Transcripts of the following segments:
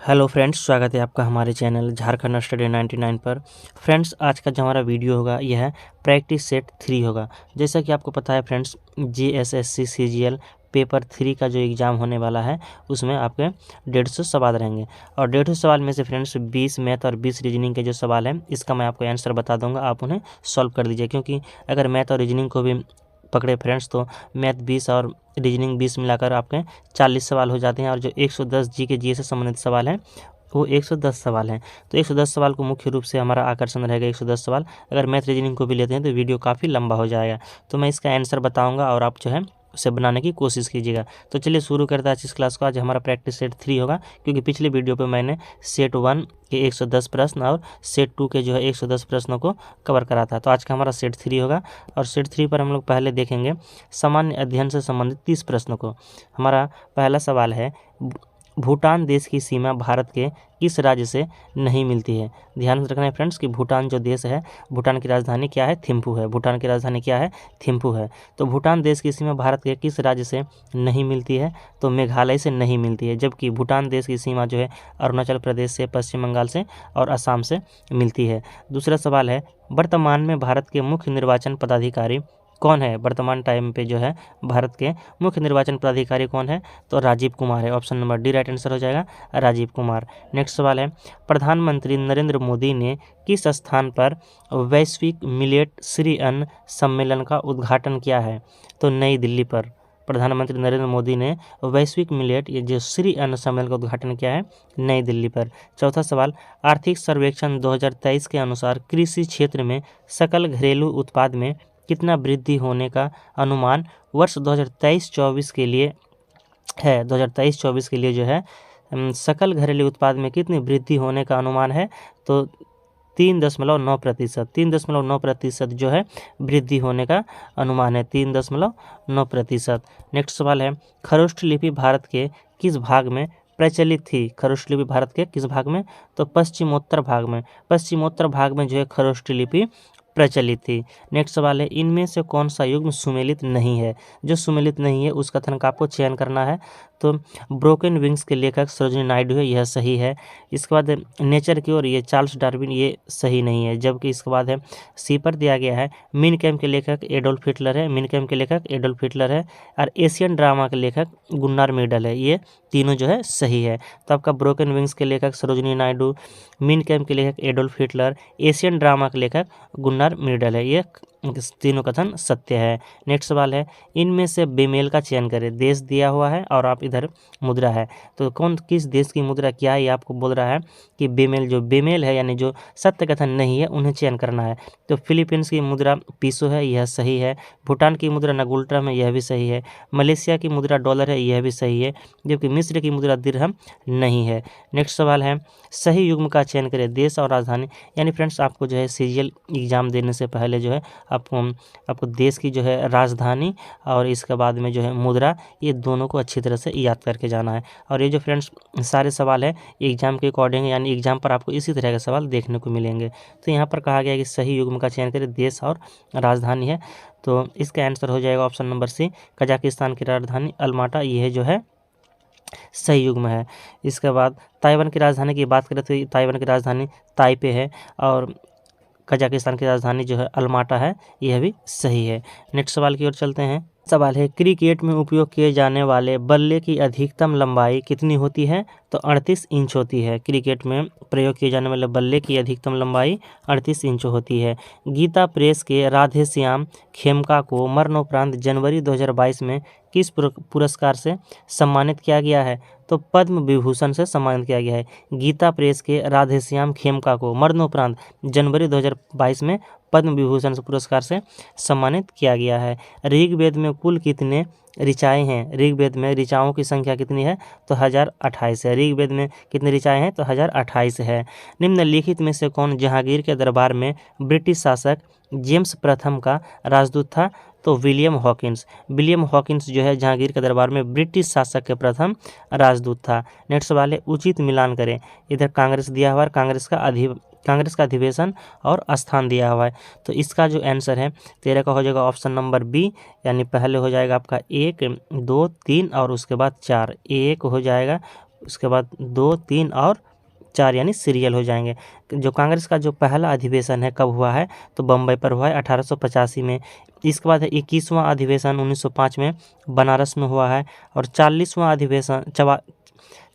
Hello friends, स्वागत है आपका हमारे चैनल झारखंड स्टडी 99 पर। फ्रेंड्स, आज का जो हमारा वीडियो होगा यह है प्रैक्टिस सेट 3 होगा। जैसा कि आपको पता है फ्रेंड्स, जीएसएससी सीजीएल पेपर 3 का जो एग्ज़ाम होने वाला है उसमें आपके 150 सवाल रहेंगे और 150 सवाल में से फ्रेंड्स 20 मैथ और 20 रीजनिंग के जो सवाल हैं इसका मैं आपको आंसर बता दूंगा, आप उन्हें सॉल्व कर दीजिए। क्योंकि अगर मैथ और रीजनिंग को भी पकड़े फ्रेंड्स तो मैथ 20 और रीजनिंग 20 मिलाकर आपके 40 सवाल हो जाते हैं और जो 110 जी के जी से संबंधित सवाल हैं वो 110 सवाल हैं। तो 110 सवाल को मुख्य रूप से हमारा आकर्षण रहेगा 110 सवाल। अगर मैथ रीजनिंग को भी लेते हैं तो वीडियो काफ़ी लंबा हो जाएगा। तो मैं इसका आंसर बताऊंगा और आप जो है उसे बनाने की कोशिश कीजिएगा। तो चलिए शुरू करते हैं आज इस क्लास को। आज हमारा प्रैक्टिस सेट 3 होगा, क्योंकि पिछले वीडियो पे मैंने सेट 1 के 110 प्रश्न और सेट 2 के जो है 110 प्रश्नों को कवर करा था। तो आज का हमारा सेट 3 होगा और सेट 3 पर हम लोग पहले देखेंगे सामान्य अध्ययन से संबंधित 30 प्रश्नों को। हमारा पहला सवाल है, भूटान देश की सीमा भारत के किस राज्य से नहीं मिलती है। ध्यान रखना है फ्रेंड्स कि भूटान जो देश है, भूटान की राजधानी क्या है, थिम्पू है। भूटान की राजधानी क्या है, थिम्पू है। तो भूटान देश की सीमा भारत के किस राज्य से नहीं मिलती है, तो मेघालय से नहीं मिलती है। जबकि भूटान देश की सीमा जो है अरुणाचल प्रदेश से, पश्चिम बंगाल से और असम से मिलती है। दूसरा सवाल है, वर्तमान में भारत के मुख्य निर्वाचन पदाधिकारी कौन है। वर्तमान टाइम पे जो है भारत के मुख्य निर्वाचन पदाधिकारी कौन है, तो राजीव कुमार है। Option number D right answer हो जाएगा, राजीव कुमार। नेक्स्ट सवाल है, प्रधानमंत्री नरेंद्र मोदी ने किस स्थान पर वैश्विक मिलेट श्री अन्न सम्मेलन का उद्घाटन किया है, तो नई दिल्ली पर। प्रधानमंत्री नरेंद्र मोदी ने वैश्विक मिलेट ये जो श्री अन्न सम्मेलन का उद्घाटन किया है नई दिल्ली पर। चौथा सवाल, आर्थिक सर्वेक्षण 2023 के अनुसार कृषि क्षेत्र में सकल घरेलू उत्पाद में कितना वृद्धि होने का अनुमान वर्ष 2023-24 के लिए है। 2023-24 के लिए जो है सकल घरेलू उत्पाद में कितनी वृद्धि होने का अनुमान है, तो 3.9%। 3.9% जो है वृद्धि होने का अनुमान है, 3.9%। नेक्स्ट सवाल है, खरोष्ठ लिपि भारत के किस भाग में प्रचलित थी। खरोष्ठ लिपि भारत के किस भाग में, तो पश्चिमोत्तर भाग में। पश्चिमोत्तर भाग में जो है खरोष्ठ लिपि प्रचलित थी। नेक्स्ट सवाल है, इनमें से कौन सा युग्म सुमेलित नहीं है। जो सुमेलित नहीं है उस कथन का आपको चयन करना है। तो ब्रोकन विंग्स के लेखक सरोजिनी नायडू है, यह सही है। इसके बाद नेचर की ओर ये चार्ल्स डार्विन, ये सही नहीं है। जबकि इसके बाद है सी पर दिया गया है, मीन कैम्प के लेखक एडोल्फ हिटलर है। मीन कैम्प के लेखक एडोल्फ हिटलर है और एशियन ड्रामा के लेखक गुन्नार मीडल है। ये तीनों जो है सही है। तो आपका ब्रोकन विंग्स के लेखक सरोजिनी नायडू, मीन कैम्प के लेखक एडोल्फ हिटलर, एशियन ड्रामा के लेखक गुन्नार मीडल है, ये तीनों कथन सत्य है। नेक्स्ट सवाल है, इनमें से बेमेल का चयन करें। देश दिया हुआ है और आप इधर मुद्रा है, तो कौन किस देश की मुद्रा क्या है, ये आपको बोल रहा है कि बेमेल, जो बेमेल है यानी जो सत्य कथन नहीं है उन्हें चयन करना है। तो फिलीपींस की मुद्रा पीसो है, यह सही है। भूटान की मुद्रा नगुल्ट्रम है, यह भी सही है। मलेशिया की मुद्रा डॉलर है, यह भी सही है। जबकि मिस्र की मुद्रा दिरहम नहीं है। नेक्स्ट सवाल है, सही युग्म का चयन करें। देश और राजधानी, यानी फ्रेंड्स आपको जो है सीजीएल एग्जाम देने से पहले जो है आपको देश की जो है राजधानी और इसके बाद में जो है मुद्रा, ये दोनों को अच्छी तरह से याद करके जाना है। और ये जो फ्रेंड्स सारे सवाल है एग्जाम के अकॉर्डिंग, यानी एग्जाम पर आपको इसी तरह के सवाल देखने को मिलेंगे। तो यहाँ पर कहा गया कि सही युग्म का चयन करें, देश और राजधानी है। तो इसका आंसर हो जाएगा ऑप्शन नंबर सी, कजाकिस्तान की राजधानी अल्माटा, यह जो है सही युग्म है। इसके बाद ताइवान की राजधानी की बात करें तो ताइवान की राजधानी ताइपे है और कजाकिस्तान की राजधानी जो है अल्माटा है, यह भी सही है। नेक्स्ट सवाल की ओर चलते हैं। सवाल है, क्रिकेट में उपयोग किए जाने वाले बल्ले की अधिकतम लंबाई कितनी होती है, तो 38 इंच होती है। क्रिकेट में प्रयोग किए जाने वाले बल्ले की अधिकतम लंबाई 38 इंच होती है। गीता प्रेस के राधेश्याम खेमका को मरणोपरांत जनवरी 2022 में किस पुरस्कार से सम्मानित किया गया है, तो पद्म विभूषण से सम्मानित किया गया है। गीता प्रेस के राधेश्याम खेमका को मरणोपरांत जनवरी 2022 में पद्म विभूषण पुरस्कार से सम्मानित किया गया है। ऋग्वेद में कुल कितने ऋचाएँ हैं। ऋग्वेद में ऋचाओं की संख्या कितनी है, तो 1028 है। ऋग्वेद में कितनी ऋचाएँ हैं, तो 1028 है। निम्नलिखित में से कौन जहांगीर के दरबार में ब्रिटिश शासक जेम्स प्रथम का राजदूत था, तो विलियम हॉकिंस। विलियम हॉकिंस जो है जहांगीर के दरबार में ब्रिटिश शासक के प्रथम राजदूत था। नेक्स्ट सवाल है, उचित मिलान करें। इधर कांग्रेस दिया हुआ है, कांग्रेस का अधिवेशन और स्थान दिया हुआ है। तो इसका जो आंसर है 13 का हो जाएगा ऑप्शन नंबर बी, यानी पहले हो जाएगा आपका 1, 2, 3 और उसके बाद 4। 1 हो जाएगा उसके बाद 2, 3 और 4 यानी सीरियल हो जाएंगे। जो कांग्रेस का जो पहला अधिवेशन है कब हुआ है, तो बम्बई पर हुआ है 1885 में। इसके बाद है 21वां अधिवेशन 1905 में बनारस में हुआ है। और 40वां अधिवेशन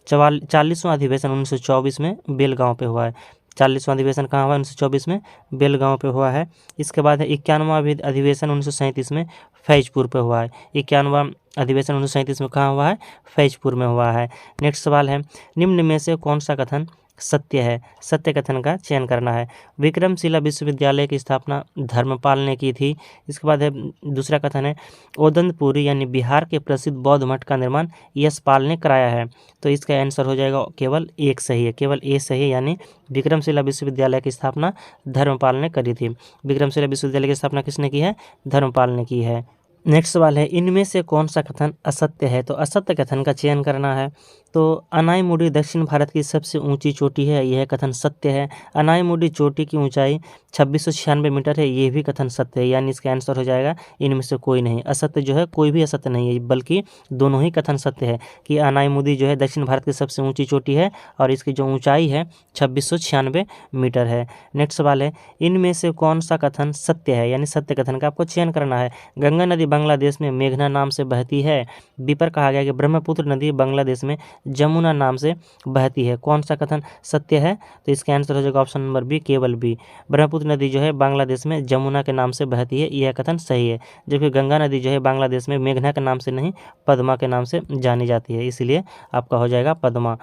40वां अधिवेशन 1924 में बेलगांव पे हुआ है। 40वां अधिवेशन कहाँ हुआ? 1924 में बेलगांव पे हुआ है। इसके बाद है 51वां अधिवेशन 1937 में फैजपुर पे हुआ है। 51वां अधिवेशन 1937 में कहाँ हुआ है? फैजपुर में हुआ है। नेक्स्ट सवाल है, निम्न में से कौन सा कथन सत्य है? सत्य कथन का चयन करना है। विक्रमशिला विश्वविद्यालय की स्थापना धर्मपाल ने की थी। इसके बाद है दूसरा कथन है, ओदंतपुरी यानी बिहार के प्रसिद्ध बौद्ध मठ का निर्माण यशपाल ने कराया है। तो इसका आंसर हो जाएगा केवल एक सही है, केवल ए सही है, यानी विक्रमशिला विश्वविद्यालय की स्थापना धर्मपाल ने करी थी। विक्रमशिला विश्वविद्यालय की स्थापना किसने की है? धर्मपाल ने की है। नेक्स्ट सवाल है, इनमें से कौन सा कथन असत्य है? तो असत्य कथन का चयन करना है। तो अनाईमुडी दक्षिण भारत की सबसे ऊंची चोटी है, यह कथन सत्य है। अनाईमुडी चोटी की ऊंचाई 2696 मीटर है, ये भी कथन सत्य है, यानी इसका आंसर हो जाएगा इनमें से कोई नहीं। असत्य जो है कोई भी असत्य नहीं है, बल्कि दोनों ही कथन सत्य है कि अनाईमुडी जो है दक्षिण भारत की सबसे ऊँची चोटी है और इसकी जो ऊँचाई है 2696 मीटर है। नेक्स्ट सवाल है, इनमें से कौन सा कथन सत्य है? यानी सत्य कथन का आपको चयन करना है। गंगा नदी बांग्लादेश में मेघना नाम से बहती है। बी पर कहा गया कि ब्रह्मपुत्र नदी बांग्लादेश में जमुना नाम से बहती है। कौन सा कथन सत्य है? तो इसका आंसर हो जाएगा ऑप्शन नंबर बी, केवल बी। ब्रह्मपुत्र नदी जो है बांग्लादेश में जमुना के नाम से बहती है, यह कथन सही है। जबकि गंगा नदी जो है बांग्लादेश में मेघना के नाम से नहीं, पद्मा के नाम से जानी जाती है, इसलिए आपका हो जाएगा पद्मा।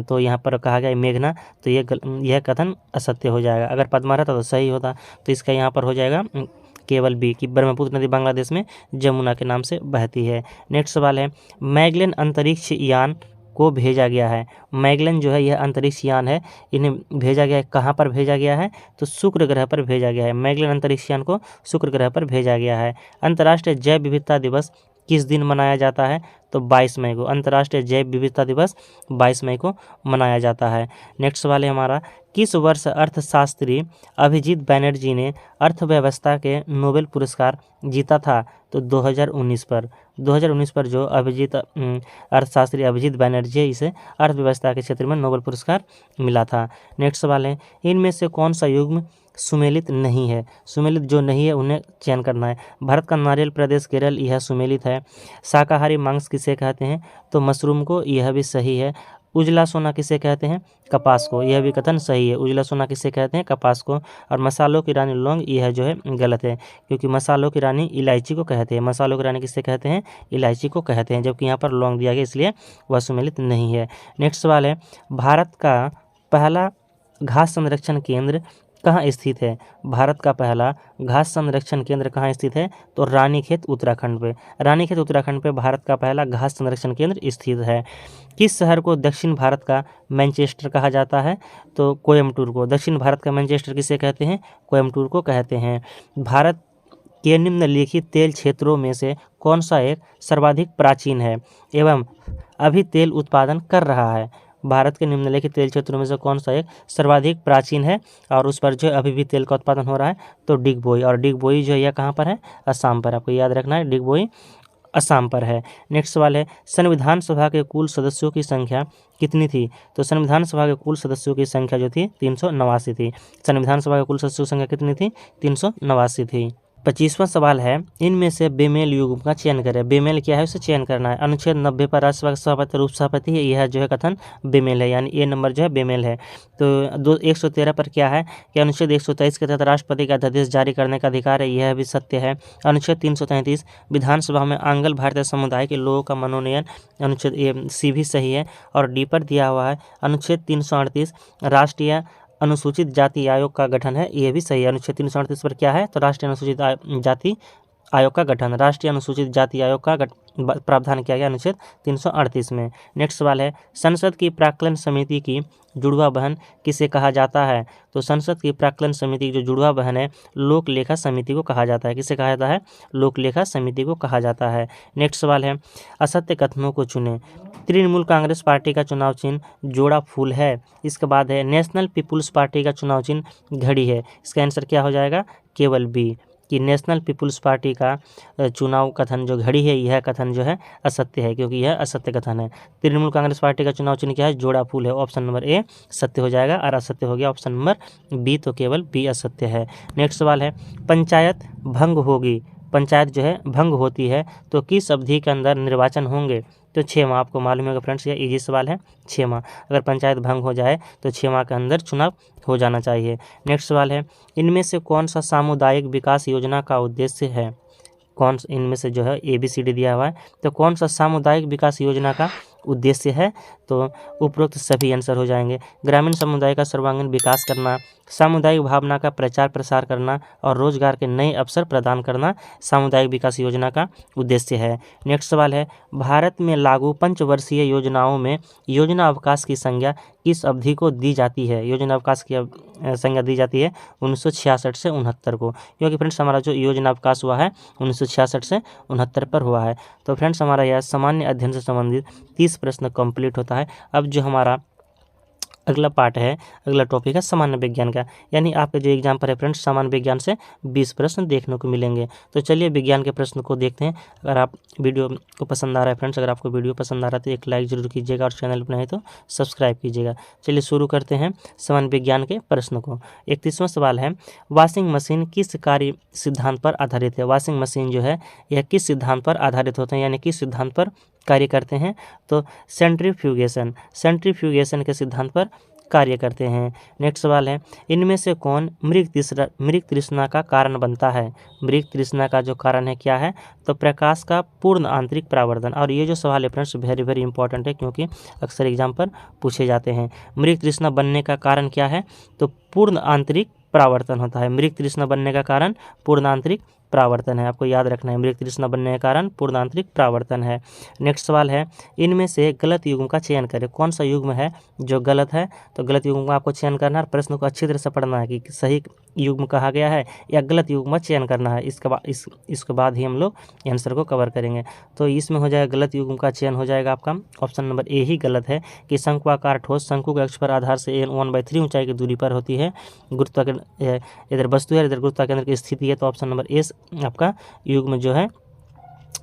तो यहाँ पर कहा गया मेघना, तो यह कथन असत्य हो जाएगा। अगर पद्मा रहता तो सही होता। तो इसका यहाँ पर हो जाएगा केवल बी कि ब्रह्मपुत्र नदी बांग्लादेश में जमुना के नाम से बहती है। नेक्स्ट सवाल है, मैगलेन अंतरिक्ष यान को भेजा गया है। मैगलेन जो है यह अंतरिक्ष यान है, इन्हें भेजा गया है, कहाँ पर भेजा गया है? तो शुक्र ग्रह पर भेजा गया है। मैगलेन अंतरिक्ष यान को शुक्र ग्रह पर भेजा गया है। अंतर्राष्ट्रीय जैव विविधता दिवस किस दिन मनाया जाता है? तो 22 मई को। अंतर्राष्ट्रीय जैव विविधता दिवस 22 मई को मनाया जाता है। नेक्स्ट सवाल है हमारा, किस वर्ष अर्थशास्त्री अभिजीत बैनर्जी ने अर्थव्यवस्था के नोबेल पुरस्कार जीता था? तो 2019 पर। 2019 पर जो अर्थशास्त्री अभिजीत बैनर्जी है, इसे अर्थव्यवस्था के क्षेत्र में नोबेल पुरस्कार मिला था। नेक्स्ट सवाल है, इनमें से कौन सा युग्म सुमेलित नहीं है? सुमेलित जो नहीं है उन्हें चयन करना है। भारत का नारियल प्रदेश केरल, यह सुमेलित है। शाकाहारी मांस किसे कहते हैं? तो मशरूम को, यह भी सही है। उजला सोना किसे कहते हैं? कपास को, यह भी कथन सही है। उजला सोना किसे कहते हैं? कपास को। और मसालों की रानी लौंग, यह जो है गलत है, क्योंकि मसालों की रानी इलायची को कहते हैं। मसालों की रानी किसे कहते हैं? इलायची को कहते हैं, जबकि यहाँ पर लौंग दिया गया, इसलिए वह सुमेलित नहीं है। नेक्स्ट सवाल है, भारत का पहला घास संरक्षण केंद्र कहाँ स्थित है? भारत का पहला घास संरक्षण केंद्र कहाँ स्थित है? तो रानीखेत उत्तराखंड पे। रानीखेत उत्तराखंड पे भारत का पहला घास संरक्षण केंद्र स्थित है। किस शहर को दक्षिण भारत का मैनचेस्टर कहा जाता है? तो कोयम्बटूर को। दक्षिण भारत का मैनचेस्टर किसे कहते हैं? कोयम्बटूर को कहते हैं। भारत के निम्नलिखित तेल क्षेत्रों में से कौन सा एक सर्वाधिक प्राचीन है एवं अभी तेल उत्पादन कर रहा है? भारत के निम्नलिखित तेल क्षेत्रों में से कौन सा एक सर्वाधिक प्राचीन है और उस पर जो अभी भी तेल का उत्पादन हो रहा है? तो डिगबोई। और डिगबोई जो है यह कहाँ पर है? असम पर। आपको याद रखना है, डिगबोई असम पर है। नेक्स्ट सवाल है, संविधान सभा के कुल सदस्यों की संख्या कितनी थी? तो संविधान सभा के कुल सदस्यों की संख्या जो थी 389 थी। संविधान सभा के कुल सदस्यों की संख्या कितनी थी? 389 थी। 25वां सवाल है, इनमें से बेमेल युग्म का चयन करें। बेमेल क्या है उसे चयन करना है। अनुच्छेद 90 पर राज्यसभा का सभापति और उपसभापति है, यह जो है कथन बेमेल है, यानी ए नंबर जो है बेमेल है। तो 113 पर क्या है कि अनुच्छेद 123 के तहत राष्ट्रपति का अध्यादेश जारी करने का अधिकार है, यह भी सत्य है। अनुच्छेद 333 विधानसभा में आंग्ल भारतीय समुदाय के लोगों का मनोनयन, अनुच्छेद ए सी भी सही है। और डी पर दिया हुआ है अनुच्छेद 338 राष्ट्रीय अनुसूचित जाति आयोग का गठन है, ये भी सही है। अनुच्छेद 338 पर क्या है? तो राष्ट्रीय अनुसूचित जाति आयोग का गठन, राष्ट्रीय अनुसूचित जाति आयोग का प्रावधान किया गया अनुच्छेद 338 में। नेक्स्ट सवाल है, संसद की प्राक्कलन समिति की जुड़वा बहन किसे कहा जाता है? तो संसद की प्राक्कलन समिति की जो जुड़वा बहन है, लोक लेखा समिति को कहा जाता है। किसे कहा जाता है? लोक लेखा समिति को कहा जाता है। नेक्स्ट सवाल है, असत्य कथनों को चुनें। तृणमूल कांग्रेस पार्टी का चुनाव चिन्ह जोड़ा फूल है। इसके बाद है, नेशनल पीपुल्स पार्टी का चुनाव चिन्ह घड़ी है। इसका आंसर क्या हो जाएगा? केवल बी। कि नेशनल पीपुल्स पार्टी का चुनाव कथन जो घड़ी है, यह कथन जो है असत्य है, क्योंकि यह असत्य कथन है। तृणमूल कांग्रेस पार्टी का चुनाव चिन्ह क्या है? जोड़ा फूल है। ऑप्शन नंबर ए सत्य हो जाएगा और असत्य हो गया ऑप्शन नंबर बी, तो केवल बी असत्य है। नेक्स्ट सवाल है, पंचायत भंग होगी, पंचायत जो है भंग होती है तो किस अवधि के अंदर निर्वाचन होंगे? तो 6 माह। आपको मालूम होगा फ्रेंड्स, यह इजी सवाल है, 6 माह। अगर पंचायत भंग हो जाए तो 6 माह के अंदर चुनाव हो जाना चाहिए। नेक्स्ट सवाल है, इनमें से कौन सा सामुदायिक विकास योजना का उद्देश्य है? कौन इनमें से जो है ABCD दिया हुआ है, तो कौन सा सामुदायिक विकास योजना का उद्देश्य है? तो उपरोक्त सभी आंसर हो जाएंगे। ग्रामीण समुदाय का सर्वांगीण विकास करना, सामुदायिक भावना का प्रचार प्रसार करना और रोजगार के नए अवसर प्रदान करना सामुदायिक विकास योजना का उद्देश्य है। नेक्स्ट सवाल है, भारत में लागू पंचवर्षीय योजनाओं में योजना अवकाश की संज्ञा किस अवधि को दी जाती है? योजना अवकाश की संज्ञा दी जाती है 1966 से 69 को, क्योंकि फ्रेंड्स हमारा जो योजना अवकाश हुआ है 1966 से 69 पर हुआ है। तो फ्रेंड्स हमारा यह सामान्य अध्ययन से संबंधित 30 प्रश्न कंप्लीट होता है। अब जो हमारा अगला पार्ट है, अगला टॉपिक है सामान्य विज्ञान का, यानी आपके जो एग्जाम पर है फ्रेंड्स सामान्य विज्ञान से 20 प्रश्न देखने को मिलेंगे। तो चलिए विज्ञान के प्रश्न को देखते हैं। अगर आप वीडियो को पसंद आ रहा है फ्रेंड्स, अगर आपको वीडियो पसंद आ रहा है तो एक लाइक जरूर कीजिएगा और चैनल पर नहीं तो सब्सक्राइब कीजिएगा। चलिए शुरू करते हैं सामान्य विज्ञान के प्रश्न को। 31वां सवाल है, वॉशिंग मशीन किस कार्य सिद्धांत पर आधारित है? वॉशिंग मशीन जो है यह किस सिद्धांत पर आधारित होते हैं, यानी किस सिद्धांत पर कार्य करते हैं? तो सेंट्रीफ्यूगेशन, सेंट्रीफ्यूगेशन के सिद्धांत पर कार्य करते हैं। नेक्स्ट सवाल है, इनमें से कौन मृग तृष्णा का कारण बनता है? मृग तृष्णा का जो कारण है क्या है? तो प्रकाश का पूर्ण आंतरिक परावर्तन। और ये जो सवाल है फ्रेंड्स वेरी वेरी इंपॉर्टेंट है, क्योंकि अक्सर एग्जाम पर पूछे जाते हैं। मृग तृष्णा बनने का कारण क्या है? तो पूर्ण आंतरिक परावर्तन होता है। मृग तृष्णा बनने का कारण पूर्ण आंतरिक परावर्तन है, आपको याद रखना है, मृग तृष्णा बनने के कारण पूर्ण आंतरिक परावर्तन है। नेक्स्ट सवाल है, इनमें से गलत युग्म का चयन करें। कौन सा युग्म है जो गलत है? तो गलत युग्म का आपको चयन करना है, प्रश्न को अच्छी तरह से पढ़ना है कि सही युग्म कहा गया है या गलत युग्म का चयन करना है। इसके बाद ही हम लोग आंसर को कवर करेंगे। तो इसमें हो जाएगा गलत युग्म का चयन हो जाएगा आपका ऑप्शन नंबर ए ही गलत है कि शंक्वाकार ठोस शंकु के अक्ष पर आधार से 1/3 ऊंचाई की दूरी पर होती है। गुरुत्वाकर्षण इधर वस्तु है, इधर गुरुत्वाकर्षण की स्थिति है, तो ऑप्शन नंबर ए आपका युग्म जो है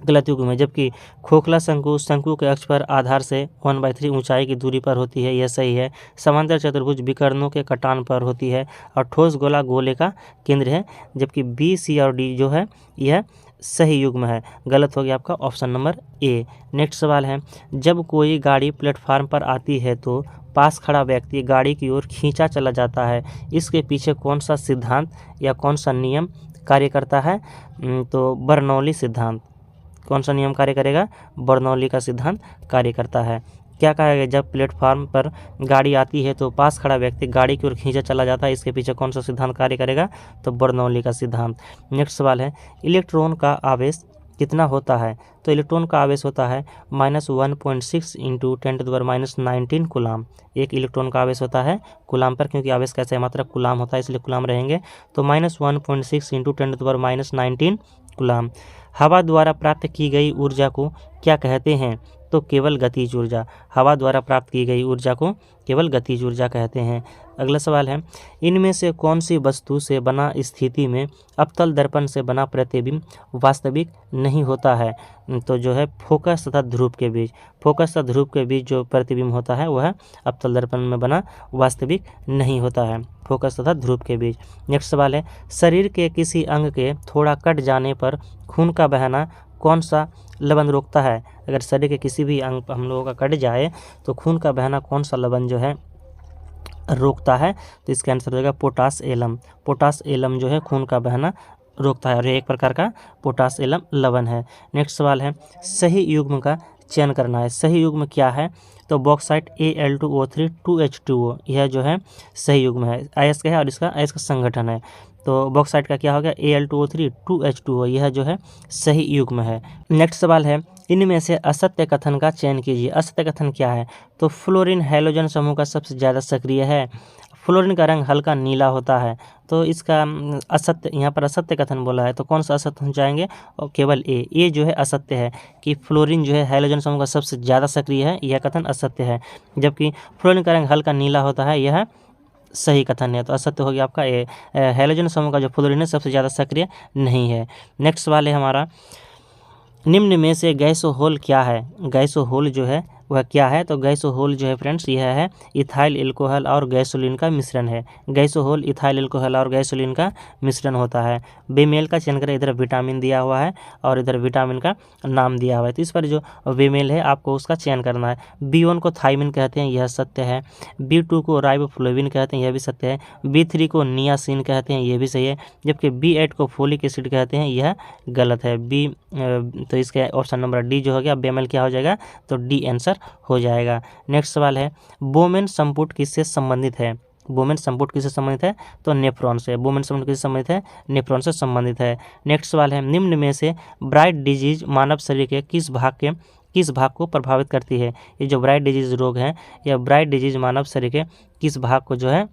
गलत युग्म है। जबकि खोखला शंकु के अक्ष पर आधार से 1/3 ऊंचाई की दूरी पर होती है, यह सही है। समांतर चतुर्भुज विकर्णों के कटान पर होती है और ठोस गोला गोले का केंद्र है। जबकि बी, सी और डी जो है यह सही युग्म है। गलत हो गया आपका ऑप्शन नंबर ए। नेक्स्ट सवाल है, जब कोई गाड़ी प्लेटफार्म पर आती है तो पास खड़ा व्यक्ति गाड़ी की ओर खींचा चला जाता है, इसके पीछे कौन सा सिद्धांत या कौन सा नियम कार्य करता है? तो बर्नौली सिद्धांत। कौन सा नियम कार्य करेगा? बर्नौली का सिद्धांत कार्य करता है। क्या कहा गया? जब प्लेटफार्म पर गाड़ी आती है तो पास खड़ा व्यक्ति गाड़ी की ओर खींचा चला जाता है, इसके पीछे कौन सा सिद्धांत कार्य करेगा? तो बर्नौली का सिद्धांत। नेक्स्ट सवाल है, इलेक्ट्रॉन का आवेश कितना होता है? तो इलेक्ट्रॉन का आवेश होता है -1.6 × 10⁻19 कूलाम। एक इलेक्ट्रॉन का आवेश होता है कूलाम पर, क्योंकि आवेश कैसे मात्रक कूलाम होता है इसलिए कूलाम रहेंगे। तो -1.6 × 10⁻19 कूलाम। हवा द्वारा प्राप्त की गई ऊर्जा को क्या कहते हैं? तो केवल गतिज ऊर्जा। हवा द्वारा प्राप्त की गई ऊर्जा को केवल गतिज ऊर्जा कहते हैं। अगला सवाल है, इनमें से कौन सी वस्तु से बना स्थिति में अवतल दर्पण से बना प्रतिबिंब वास्तविक नहीं होता है? तो जो है फोकस तथा ध्रुव के बीच, फोकस तथा ध्रुव के बीच जो प्रतिबिंब होता है वह अवतल दर्पण में बना वास्तविक नहीं होता है, फोकस तथा ध्रुव के बीच। नेक्स्ट सवाल है, शरीर के किसी अंग के थोड़ा कट जाने पर खून का बहना कौन सा लवण रोकता है? अगर शरीर के किसी भी अंग हम लोगों का कट जाए तो खून का बहना कौन सा लवण जो है रोकता है? तो इसका आंसर हो जाएगा पोटास एलम। पोटास एलम जो है खून का बहना रोकता है और ये एक प्रकार का पोटास एलम लवण है। नेक्स्ट सवाल है, सही युग्म का चयन करना है। सही युग्म क्या है? तो बॉक्साइट Al2O3 2H2O, यह जो है सही युग्म है, आयस्क है और इसका आयस्क संगठन है। तो बॉक्साइट का क्या हो गया? Al2O3 2H2O, यह जो है सही युग्म है। नेक्स्ट सवाल है, इनमें से असत्य कथन का चयन कीजिए। असत्य कथन क्या है? तो फ्लोरीन हैलोजन समूह का सबसे ज़्यादा सक्रिय है। फ्लोरीन का रंग हल्का नीला होता है, तो इसका असत्य, यहाँ पर असत्य कथन बोला है, तो कौन सा असत्य हो जाएंगे? और केवल ए जो है असत्य है कि फ्लोरीन जो है हैलोजन समूह का सबसे ज़्यादा सक्रिय है, यह कथन असत्य है। जबकि फ्लोरीन का रंग हल्का नीला होता है, यह सही कथन है। तो असत्य हो गया आपका ए। हैलोजन समूह का जो फ्लोरीन है सबसे ज़्यादा सक्रिय नहीं है। नेक्स्ट सवाल है हमारा, निम्न में से गैसोहोल क्या है? गैसोहोल जो है वह क्या है? तो गैसोहोल जो है फ्रेंड्स यह है इथाइल एल्कोहल और गैसोलीन का मिश्रण है। गैसोहोल इथाइल एल्कोहल और गैसोलीन का मिश्रण होता है। बेमेल का चयन करें, इधर विटामिन दिया हुआ है और इधर विटामिन का नाम दिया हुआ है। तो इस पर जो बेमेल है आपको उसका चयन करना है। B1 को थाइमिन कहते हैं, यह सत्य है। B2 को राइबोफ्लोविन कहते हैं, यह भी सत्य है। B3 को नियासिन कहते हैं, यह भी सही है। जबकि B8 को फोलिक एसिड कहते हैं, यह गलत है। तो इसके ऑप्शन नंबर डी जो हो गया बेमेल क्या हो जाएगा? तो डी आंसर हो जाएगा। नेक्स्ट सवाल है, बोमेन संपुट किससे संबंधित है? बोमेन संपुट किससे संबंधित है? तो नेफ्रॉन से। बोमेन संपुट किससे संबंधित है? नेफ्रॉन से संबंधित है। नेक्स्ट सवाल है, निम्न में से ब्राइट डिजीज मानव शरीर के किस भाग को प्रभावित करती है? ये जो ब्राइट डिजीज रोग है, यह ब्राइट डिजीज मानव शरीर के किस भाग को जो है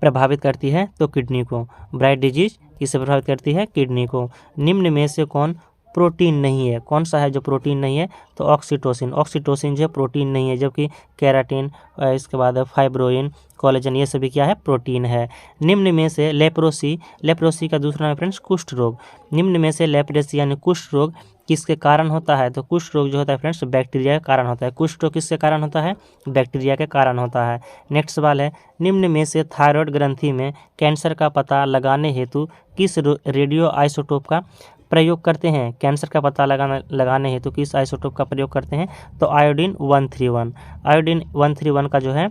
प्रभावित करती है? तो किडनी को। ब्राइट डिजीज किससे प्रभावित करती है? किडनी को। निम्न में से कौन प्रोटीन नहीं है? कौन सा है जो प्रोटीन नहीं है? तो ऑक्सीटोसिन। ऑक्सीटोसिन जो है प्रोटीन नहीं है, जबकि कैराटिन, इसके बाद फाइब्रोइन, कोलेजन, ये सभी क्या है? प्रोटीन है। निम्न में से लेप्रोसी का दूसरा नाम है फ्रेंड्स कुष्ठ रोग। निम्न में से लेप्रोसी यानी कुष्ठ रोग किसके कारण होता है? तो कुष्ठ रोग जो होता है फ्रेंड्स बैक्टीरिया के कारण होता है। कुष्ठ रोग किसके कारण होता है? बैक्टीरिया के कारण होता है। नेक्स्ट सवाल है, निम्न में से थायराइड ग्रंथि में कैंसर का पता लगाने हेतु किस रेडियो आइसोटोप का प्रयोग करते हैं? कैंसर का पता लगाने हेतु किस आइसोटोप का प्रयोग करते हैं? तो आयोडीन 131। आयोडीन 131 का जो है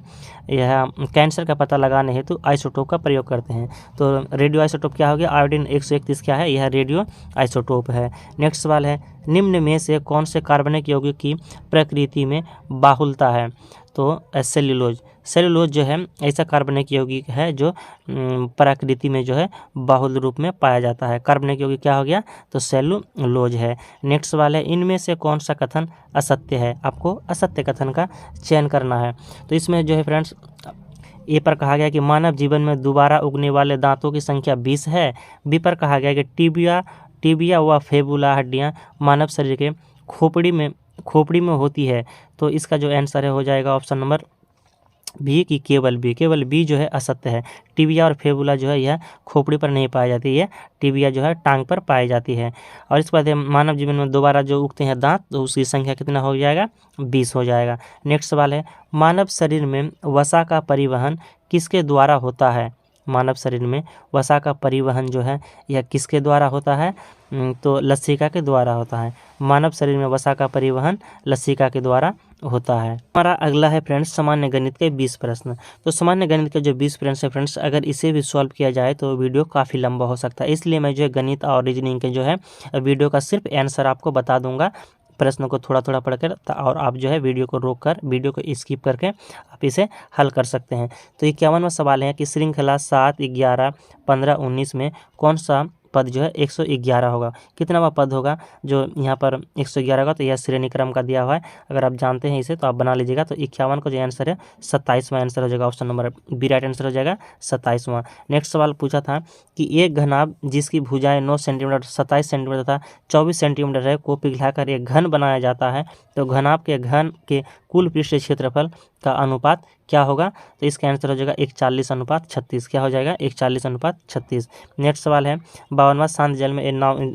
यह कैंसर का पता लगाने हेतु आइसोटोप का प्रयोग करते हैं। तो रेडियो आइसोटोप क्या हो गया? आयोडीन 131 क्या है? यह रेडियो आइसोटोप है। नेक्स्ट सवाल है, निम्न में से कौन से कार्बनिक यौगिक की प्रकृति में बाहुलता है? तो सेल्यूलोज। सेल्यूलोज जो है ऐसा कार्बनिक यौगिक है जो प्रकृति में जो है बाहुल रूप में पाया जाता है। कार्बनिक यौगिक क्या हो गया? तो सेल्यूलोज है। नेक्स्ट सवाल है, इनमें से कौन सा कथन असत्य है? आपको असत्य कथन का चयन करना है। तो इसमें जो है फ्रेंड्स ए पर कहा गया कि मानव जीवन में दोबारा उगने वाले दांतों की संख्या 20 है। बी पर कहा गया कि टिबिया व फेबुला हड्डियां मानव शरीर के खोपड़ी में होती है। तो इसका जो आंसर है हो जाएगा ऑप्शन नंबर बी की केवल बी जो है असत्य है। टिबिया और फेबुला जो है यह खोपड़ी पर नहीं पाई जाती है, टिबिया जो है टांग पर पाई जाती है। और इसके बाद मानव जीवन में दोबारा जो उगते हैं दांत, तो उसकी संख्या कितना हो जाएगा? 20 हो जाएगा। नेक्स्ट सवाल है, मानव शरीर में वसा का परिवहन किसके द्वारा होता है? मानव शरीर में वसा का परिवहन जो है यह किसके द्वारा होता है? तो लसिका के द्वारा होता है। मानव शरीर में वसा का परिवहन लसिका के द्वारा होता है। हमारा अगला है फ्रेंड्स सामान्य गणित के 20 प्रश्न। तो सामान्य गणित के जो 20 प्रश्न है फ्रेंड्स, अगर इसे भी सॉल्व किया जाए तो वीडियो काफ़ी लंबा हो सकता है, इसलिए मैं जो है गणित और रीजनिंग के जो है वीडियो का सिर्फ आंसर आपको बता दूंगा। प्रश्न को थोड़ा थोड़ा पढ़कर और आप जो है वीडियो को रोककर वीडियो को स्किप करके आप इसे हल कर सकते हैं। तो 51वां सवाल है कि श्रृंखला 7, 11, 15, 19 में कौन सा पद जो है 111 होगा? कितनावा पद होगा जो यहाँ पर 111 होगा? तो यह श्रेणी क्रम का दिया हुआ है, अगर आप जानते हैं इसे तो आप बना लीजिएगा। तो 51 का जो आंसर है 27वां आंसर हो जाएगा। Option number B right answer हो जाएगा 27वां। नेक्स्ट सवाल पूछा था कि एक घनाभ जिसकी भुजाएं 9 सेंटीमीटर, 27 सेंटीमीटर तथा 24 सेंटीमीटर है को पिघलाकर एक घन बनाया जाता है, तो घनाभ के घन के कुल पृष्ठीय क्षेत्रफल का अनुपात क्या होगा? तो इसका आंसर हो जाएगा 1:40:36। क्या हो जाएगा? 1:40:36। नेक्स्ट सवाल है 52वां, शांत जल में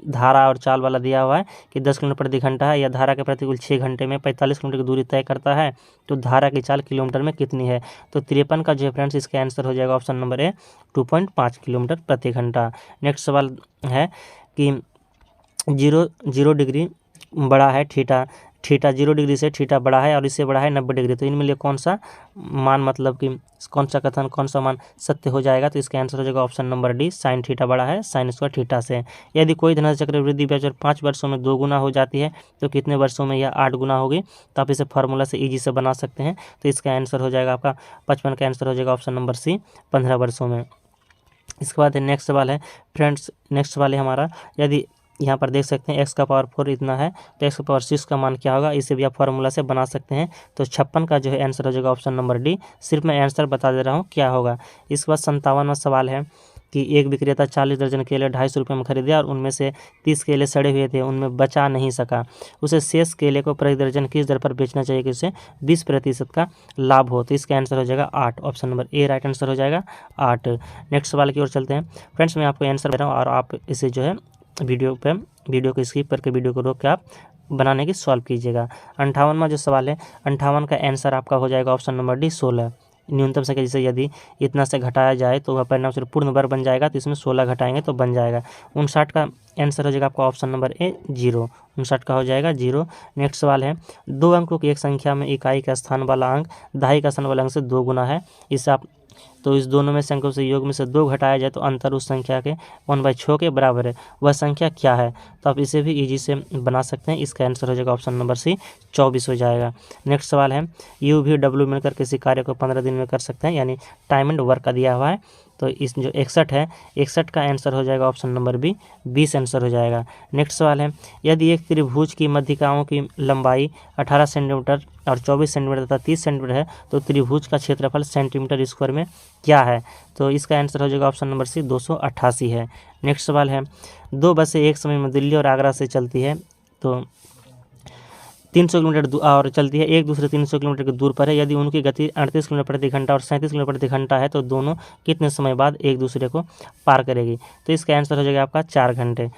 धारा और चाल वाला दिया हुआ है कि 10 किलोमीटर प्रति घंटा है, या धारा के प्रतिकूल 6 घंटे में 45 किलोमीटर की दूरी तय करता है, तो धारा की चाल किलोमीटर में कितनी है? तो 53 का जो है फ्रेंड्स इसका आंसर हो जाएगा ऑप्शन नंबर ए 2.5 किलोमीटर प्रति घंटा। नेक्स्ट सवाल है कि 0 डिग्री बड़ा है थीटा 0 डिग्री से थीटा बड़ा है और इससे बड़ा है 90 डिग्री, तो इनमें लिए कौन सा मान, मतलब कि कौन सा कथन, कौन सा मान सत्य हो जाएगा? तो इसका आंसर हो जाएगा option number D, sine theta बड़ा है साइन स्क्वायर थीटा से। यदि कोई धनात्मक चक्रवृद्धि ब्याज दर 5 वर्षों में 2 गुना हो जाती है तो कितने वर्षों में यह 8 गुना होगी? तो आप इसे फार्मूला से ईजी से बना सकते हैं। तो इसका आंसर हो जाएगा आपका 55 का आंसर हो जाएगा ऑप्शन नंबर सी, 15 वर्षों में। इसके बाद नेक्स्ट सवाल है फ्रेंड्स, नेक्स्ट सवाल है हमारा, यदि यहाँ पर देख सकते हैं x का पावर 4 इतना है तो x का पावर 6 का मान क्या होगा? इसे भी आप फार्मूला से बना सकते हैं। तो 56 का जो है आंसर हो जाएगा ऑप्शन नंबर डी। सिर्फ मैं आंसर बता दे रहा हूँ क्या होगा। इसके बाद 57वां सवाल है कि एक विक्रेता 40 दर्जन केले 250 रुपये में खरीदे और उनमें से 30 केले सड़े हुए थे, उनमें बचा नहीं सका। उसे शेष केले को प्रति दर्जन किस दर पर बेचना चाहिए कि उसे 20% का लाभ हो? तो इसका आंसर हो जाएगा 8। Option number A right answer हो जाएगा 8। नेक्स्ट सवाल की ओर चलते हैं। फ्रेंड्स मैं आपको आंसर दे रहा हूँ और आप इसे जो है वीडियो को स्किप करके वीडियो को रोक के आप बनाने की सॉल्व कीजिएगा। 58वां जो सवाल है, 58 का आंसर आपका हो जाएगा ऑप्शन नंबर डी 16। न्यूनतम संख्या जैसे यदि इतना से घटाया जाए तो वह परिणाम स्वरूप पूर्ण वर्ग बन जाएगा, तो इसमें 16 घटाएंगे तो बन जाएगा 59 का आंसर हो जाएगा आपका ऑप्शन नंबर ए 0। 59 का हो जाएगा 0। नेक्स्ट सवाल है, 2 अंकों की एक संख्या में इकाई का स्थान वाला अंक दहाई का स्थान वाला अंक से 2 गुना है। इसे आप तो इस दोनों में से अंकों से योग में से 2 घटाया जाए तो अंतर उस संख्या के 1/6 के बराबर है, वह संख्या क्या है? तो आप इसे भी इजी से बना सकते हैं। इसका आंसर हो जाएगा ऑप्शन नंबर सी 24 हो जाएगा। नेक्स्ट सवाल है, यू भी डब्ल्यू मिलकर किसी कार्य को 15 दिन में कर सकते हैं, यानी टाइम एंड वर्क का दिया हुआ है। तो इस जो 61 है, 61 का आंसर हो जाएगा ऑप्शन नंबर बी 20 आंसर हो जाएगा। नेक्स्ट सवाल है, यदि एक त्रिभुज की मध्यिकाओं की लंबाई 18 सेंटीमीटर और 24 सेंटीमीटर तथा 30 सेंटीमीटर है तो त्रिभुज का क्षेत्रफल सेंटीमीटर स्क्वायर में क्या है? तो इसका आंसर हो जाएगा ऑप्शन नंबर सी 288 है। नेक्स्ट सवाल है, 2 बसें एक समय में दिल्ली और आगरा से चलती है तो 300 किलोमीटर और चलती है, एक दूसरे 300 किलोमीटर की दूर पर है। यदि उनकी गति 38 किलोमीटर प्रति घंटा और 37 किलोमीटर प्रति घंटा है तो दोनों कितने समय बाद एक दूसरे को पार करेगी? तो इसका आंसर हो जाएगा आपका 4 घंटे।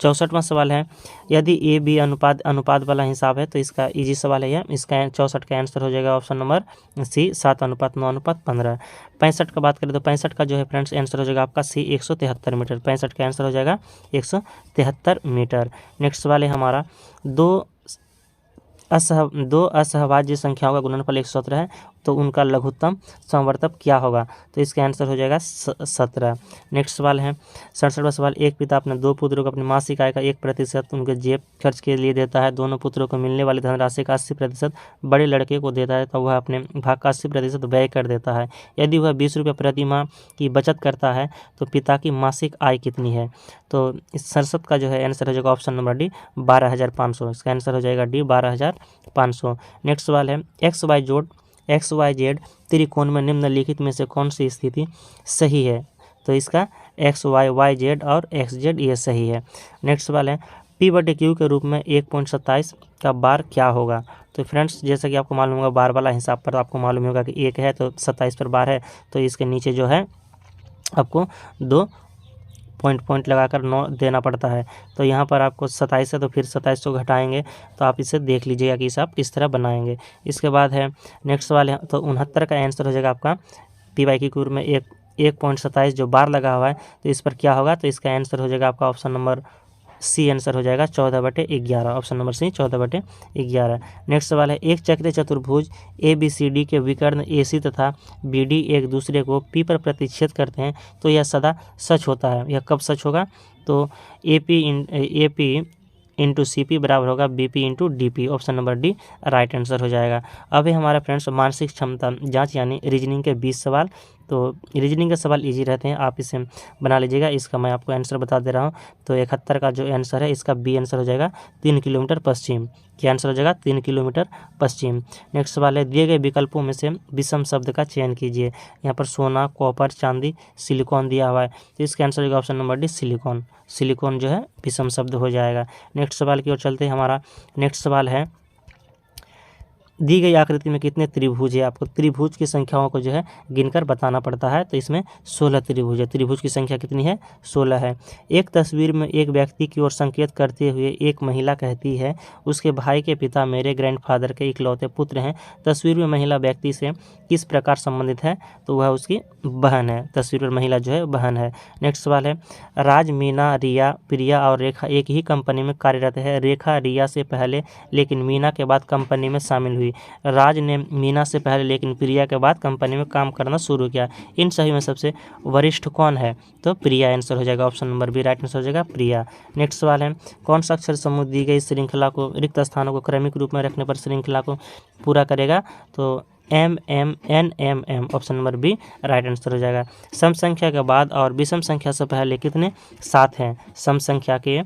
64वां सवाल है, यदि ए बी अनुपात वाला हिसाब है तो इसका इजी सवाल है यह। इसका 64 का आंसर हो जाएगा ऑप्शन नंबर सी 7:9:15। 65 का बात करें तो 65 का जो है फ्रेंड्स आंसर हो जाएगा आपका सी 173 मीटर। 65 का आंसर हो जाएगा 173 मीटर। नेक्स्ट सवाल है हमारा, दो असहभाज्य संख्याओं का गुणनफल 117 है तो उनका लघुत्तम समवर्तक क्या होगा? तो इसका आंसर हो जाएगा 17। नेक्स्ट सवाल है 67वां सवाल, एक पिता अपने 2 पुत्रों को अपनी मासिक आय का 1% उनके जेब खर्च के लिए देता है। दोनों पुत्रों को मिलने वाली धनराशि का 80% बड़े लड़के को देता है तो वह अपने भाग का 80% व्यय कर देता है। यदि वह 20 रुपये प्रति माह की बचत करता है तो पिता की मासिक आय कितनी है? तो इस 67 का जो है आंसर हो जाएगा ऑप्शन नंबर डी 12,500। इसका आंसर हो जाएगा डी 12,500। नेक्स्ट सवाल है, एक्स वाई जेड त्रिकोण में निम्नलिखित में से कौन सी स्थिति सही है? तो इसका वाई जेड और एक्स जेड ये सही है। नेक्स्ट सवाल है, P/Q के रूप में 1.27 का बार क्या होगा? तो फ्रेंड्स जैसा कि आपको मालूम होगा बार वाला हिसाब पर आपको मालूम होगा कि 1 है तो 27 पर बार है, तो इसके नीचे जो है आपको 2 पॉइंट लगाकर 9 देना पड़ता है। तो यहाँ पर आपको 27 है तो फिर 27 को घटाएंगे, तो आप इसे देख लीजिएगा कि इसे आप किस तरह बनाएंगे। इसके बाद है नेक्स्ट सवाल है, तो 69 का आंसर हो जाएगा आपका P/Q में 1.27 जो बार लगा हुआ है तो इस पर क्या होगा? तो इसका आंसर हो जाएगा आपका ऑप्शन नंबर सी आंसर हो जाएगा 14/11। ऑप्शन नंबर सी 14/11। नेक्स्ट सवाल है, एक चक्रीय चतुर्भुज ABCD के विकर्ण AC तथा BD एक दूसरे को P पर प्रतिच्छेद करते हैं तो यह सदा सच होता है। यह कब सच होगा? तो AP इंटू CP बराबर होगा BP into DP। Option number D right answer हो जाएगा। अभी हमारा फ्रेंड्स मानसिक क्षमता जांच यानी रीजनिंग के 20 सवाल, तो रीजनिंग के सवाल इजी रहते हैं, आप इसे बना लीजिएगा। इसका मैं आपको आंसर बता दे रहा हूँ। तो 71 का जो आंसर है इसका बी आंसर हो जाएगा 3 किलोमीटर पश्चिम। क्या आंसर हो जाएगा? 3 किलोमीटर पश्चिम। नेक्स्ट सवाल है, दिए गए विकल्पों में से विषम शब्द का चयन कीजिए। यहाँ पर सोना, कॉपर, चांदी, सिलिकॉन दिया हुआ है, तो इसका आंसर होगा option number D silicon. Silicon जो है विषम शब्द हो जाएगा। नेक्स्ट सवाल की ओर चलते हैं। हमारा नेक्स्ट सवाल है, दी गई आकृति में कितने त्रिभुज है? आपको त्रिभुज की संख्याओं को जो है गिनकर बताना पड़ता है। तो इसमें 16 त्रिभुज है। त्रिभुज की संख्या कितनी है? 16 है। एक तस्वीर में एक व्यक्ति की ओर संकेत करते हुए एक महिला कहती है, उसके भाई के पिता मेरे ग्रैंडफादर के इकलौते पुत्र हैं। तस्वीर में महिला व्यक्ति से किस प्रकार संबंधित है? तो वह उसकी बहन है। तस्वीर में महिला जो है बहन है। नेक्स्ट सवाल है, राज, मीना, रिया, प्रिया और रेखा एक ही कंपनी में कार्यरत है। रेखा रिया से पहले लेकिन मीना के बाद कंपनी में शामिल हुई। राज ने मीना से पहले लेकिन प्रिया के बाद कंपनी में काम करना शुरू किया। इन सभी में सबसे वरिष्ठ कौन है? तो प्रिया आंसर हो जाएगा। Option number B right answer हो जाएगा प्रिया। नेक्स्ट सवाल है, कौन सा अक्षर समूह दी गई श्रृंखला को रिक्त स्थानों को क्रमिक रूप में रखने पर श्रृंखला को पूरा करेगा? तो MMNMM। Option number B right answer हो जाएगा। सम संख्या के बाद और विषम संख्या से पहले कितने सात हैं? सम संख्या के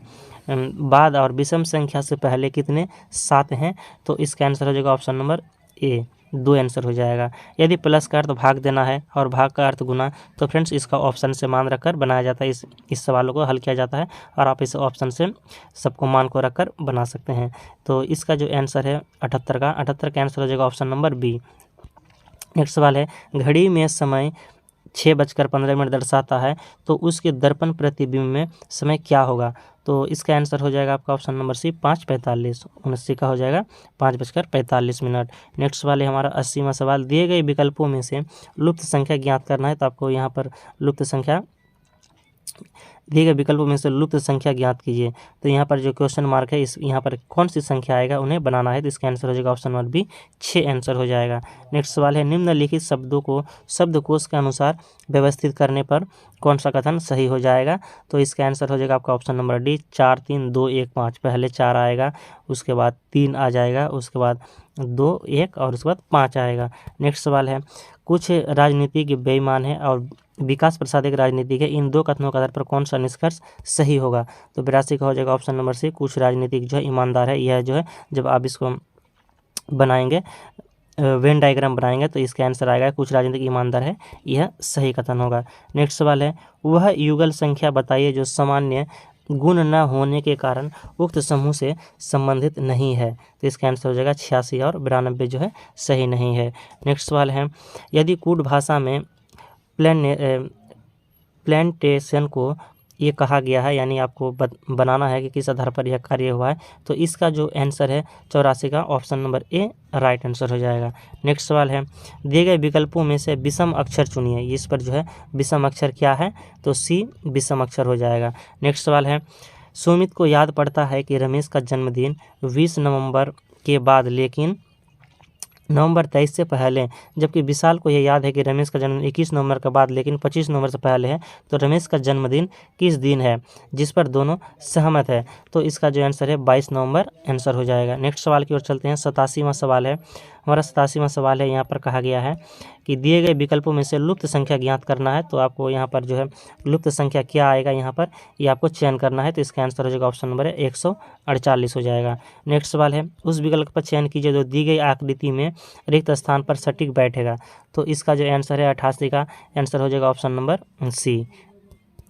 बाद और विषम संख्या से पहले कितने सात हैं? तो इसका आंसर हो जाएगा ऑप्शन नंबर ए 2 आंसर हो जाएगा। यदि प्लस का अर्थ भाग देना है और भाग का अर्थ गुना, तो फ्रेंड्स इसका ऑप्शन से मान रखकर बनाया जाता है, इस सवालों को हल किया जाता है और आप इस ऑप्शन से सबको मान को रखकर बना सकते हैं। तो इसका जो आंसर है 78 का आंसर हो जाएगा ऑप्शन नंबर बी। नेक्स्ट सवाल है, घड़ी में समय 6:15 दर्शाता है, तो उसके दर्पण प्रतिबिंब में समय क्या होगा? तो इसका आंसर हो जाएगा आपका ऑप्शन नंबर सी 5:45। 79 का हो जाएगा 5:45। नेक्स्ट सवाल है हमारा 80वां सवाल, दिए गए विकल्पों में से लुप्त संख्या ज्ञात करना है। तो आपको यहाँ पर दिए गए विकल्पों में से लुप्त संख्या ज्ञात कीजिए। तो यहाँ पर जो क्वेश्चन मार्क है, इस यहाँ पर कौन सी संख्या आएगा उन्हें बनाना है। तो इसका आंसर हो जाएगा ऑप्शन नंबर बी 6 आंसर हो जाएगा। नेक्स्ट सवाल है, निम्नलिखित शब्दों को शब्दकोश के अनुसार व्यवस्थित करने पर कौन सा कथन सही हो जाएगा? तो इसका आंसर हो जाएगा आपका ऑप्शन नंबर डी 4 3 2 1 5। पहले 4 आएगा, उसके बाद 3 आ जाएगा, उसके बाद 2 1 और उसके बाद 5 आएगा। नेक्स्ट सवाल है, कुछ राजनीतिक बेईमान है और विकास प्रसाद एक राजनीतिक है, इन 2 कथनों के आधार पर कौन सा निष्कर्ष सही होगा? तो 82 का हो जाएगा ऑप्शन नंबर सी, कुछ राजनीतिक जो है ईमानदार है। यह जो है जब आप इसको बनाएंगे, वेन डायग्राम बनाएंगे, तो इसका आंसर आएगा कुछ राजनीतिक ईमानदार है, यह सही कथन होगा। नेक्स्ट सवाल है, वह युगल संख्या बताइए जो सामान्य गुण न होने के कारण उक्त समूह से संबंधित नहीं है। तो इसका आंसर हो जाएगा 86 और 92 जो है सही नहीं है। नेक्स्ट सवाल है, यदि कूट भाषा में प्लांटेशन को ये कहा गया है, यानी आपको बनाना है कि किस आधार पर यह कार्य हुआ है, तो इसका जो आंसर है 84 का option number A right answer हो जाएगा। नेक्स्ट सवाल है, दिए गए विकल्पों में से विषम अक्षर चुनिए। इस पर जो है विषम अक्षर क्या है? तो सी विषम अक्षर हो जाएगा। नेक्स्ट सवाल है, सुमित को याद पड़ता है कि रमेश का जन्मदिन 20 नवंबर के बाद लेकिन नवंबर 23 से पहले, जबकि विशाल को यह याद है कि रमेश का जन्मदिन 21 नवंबर के बाद लेकिन 25 नवंबर से पहले है। तो रमेश का जन्मदिन किस दिन है, जिस पर दोनों सहमत है? तो इसका जो आंसर है 22 नवंबर आंसर हो जाएगा। नेक्स्ट सवाल की ओर चलते हैं। 87वां सवाल है हमारा। 87वां सवाल है, यहाँ पर कहा गया है कि दिए गए विकल्पों में से लुप्त संख्या ज्ञात करना है। तो आपको यहाँ पर जो है लुप्त संख्या क्या आएगा, यहाँ पर ये आपको चयन करना है। तो इसका आंसर हो जाएगा ऑप्शन नंबर 148 हो जाएगा। नेक्स्ट सवाल है, उस विकल्प पर चयन कीजिए जो दी गई आकृति में रिक्त स्थान पर सटीक बैठेगा। तो इसका जो आंसर है 88 का आंसर हो जाएगा ऑप्शन नंबर सी।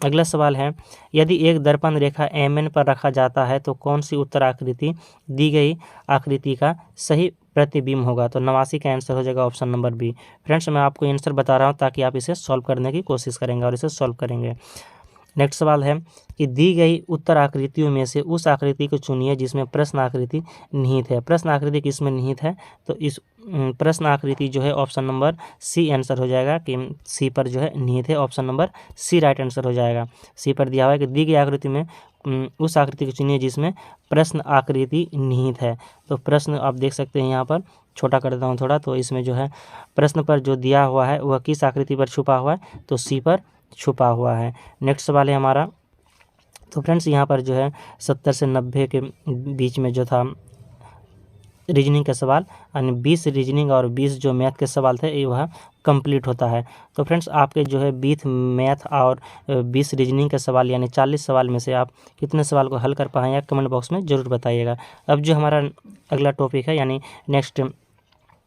अगला सवाल है, यदि एक दर्पण रेखा MN पर रखा जाता है तो कौन सी उत्तर आकृति दी गई आकृति का सही प्रतिबिंब होगा? तो 89 का आंसर हो जाएगा ऑप्शन नंबर बी। फ्रेंड्स, मैं आपको आंसर बता रहा हूं ताकि आप इसे सॉल्व करने की कोशिश करेंगे और इसे सॉल्व करेंगे। नेक्स्ट सवाल है कि दी गई उत्तर आकृतियों में से उस आकृति को चुनिए जिसमें प्रश्न आकृति निहित है। प्रश्न आकृति किसमें निहित है? तो इस प्रश्न आकृति जो है ऑप्शन नंबर सी आंसर हो जाएगा कि सी पर जो है निहित है। Option number C right answer हो जाएगा। सी पर दिया हुआ है कि दी गई आकृति में उस आकृति को चुनिए जिसमें प्रश्न आकृति निहित है। तो प्रश्न आप देख सकते हैं, यहाँ पर छोटा कर देता हूँ थोड़ा, तो इसमें जो है प्रश्न पर जो दिया हुआ है वह किस आकृति पर छुपा हुआ है? तो सी पर छुपा हुआ है। नेक्स्ट सवाल है हमारा। तो फ्रेंड्स, यहाँ पर जो है 70 से 90 के बीच में जो था रीजनिंग का सवाल, यानी 20 रीजनिंग और 20 जो मैथ के सवाल थे ये वह कंप्लीट होता है। तो फ्रेंड्स, आपके जो है 20 मैथ और 20 रीजनिंग के सवाल यानी 40 सवाल में से आप कितने सवाल को हल कर पाए या कमेंट बॉक्स में ज़रूर बताइएगा। अब जो हमारा अगला टॉपिक है यानी नेक्स्ट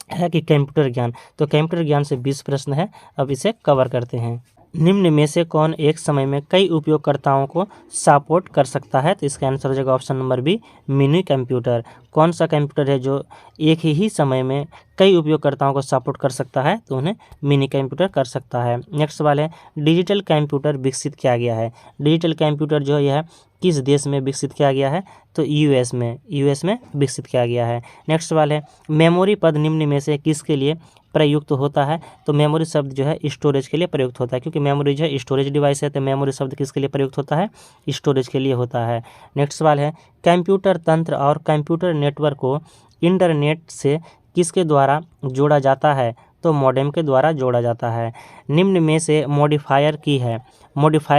है कि कंप्यूटर ज्ञान। तो कंप्यूटर ज्ञान से 20 प्रश्न है, अब इसे कवर करते हैं। निम्न में से कौन एक समय में कई उपयोगकर्ताओं को सपोर्ट कर सकता है? तो इसका आंसर हो जाएगा option number B mini computer. कौन सा कंप्यूटर है जो एक ही समय में कई उपयोगकर्ताओं को सपोर्ट कर सकता है? तो उन्हें मिनी कंप्यूटर कर सकता है। नेक्स्ट सवाल है, डिजिटल कंप्यूटर विकसित किया गया है। डिजिटल कंप्यूटर जो है किस देश में विकसित किया गया है? तो यूएस में विकसित किया गया है। नेक्स्ट सवाल है, मेमोरी पद निम्न में से किसके लिए प्रयुक्त होता है? तो मेमोरी शब्द जो है स्टोरेज के लिए प्रयुक्त होता है, क्योंकि मेमोरी जो है स्टोरेज डिवाइस है। तो मेमोरी शब्द किसके लिए प्रयुक्त होता है? स्टोरेज के लिए होता है। नेक्स्ट सवाल है, कंप्यूटर तंत्र और कंप्यूटर नेटवर्क को इंटरनेट से किसके द्वारा जोड़ा जाता है? तो मॉडेम के द्वारा जोड़ा जाता है। निम्न में से मॉडिफायर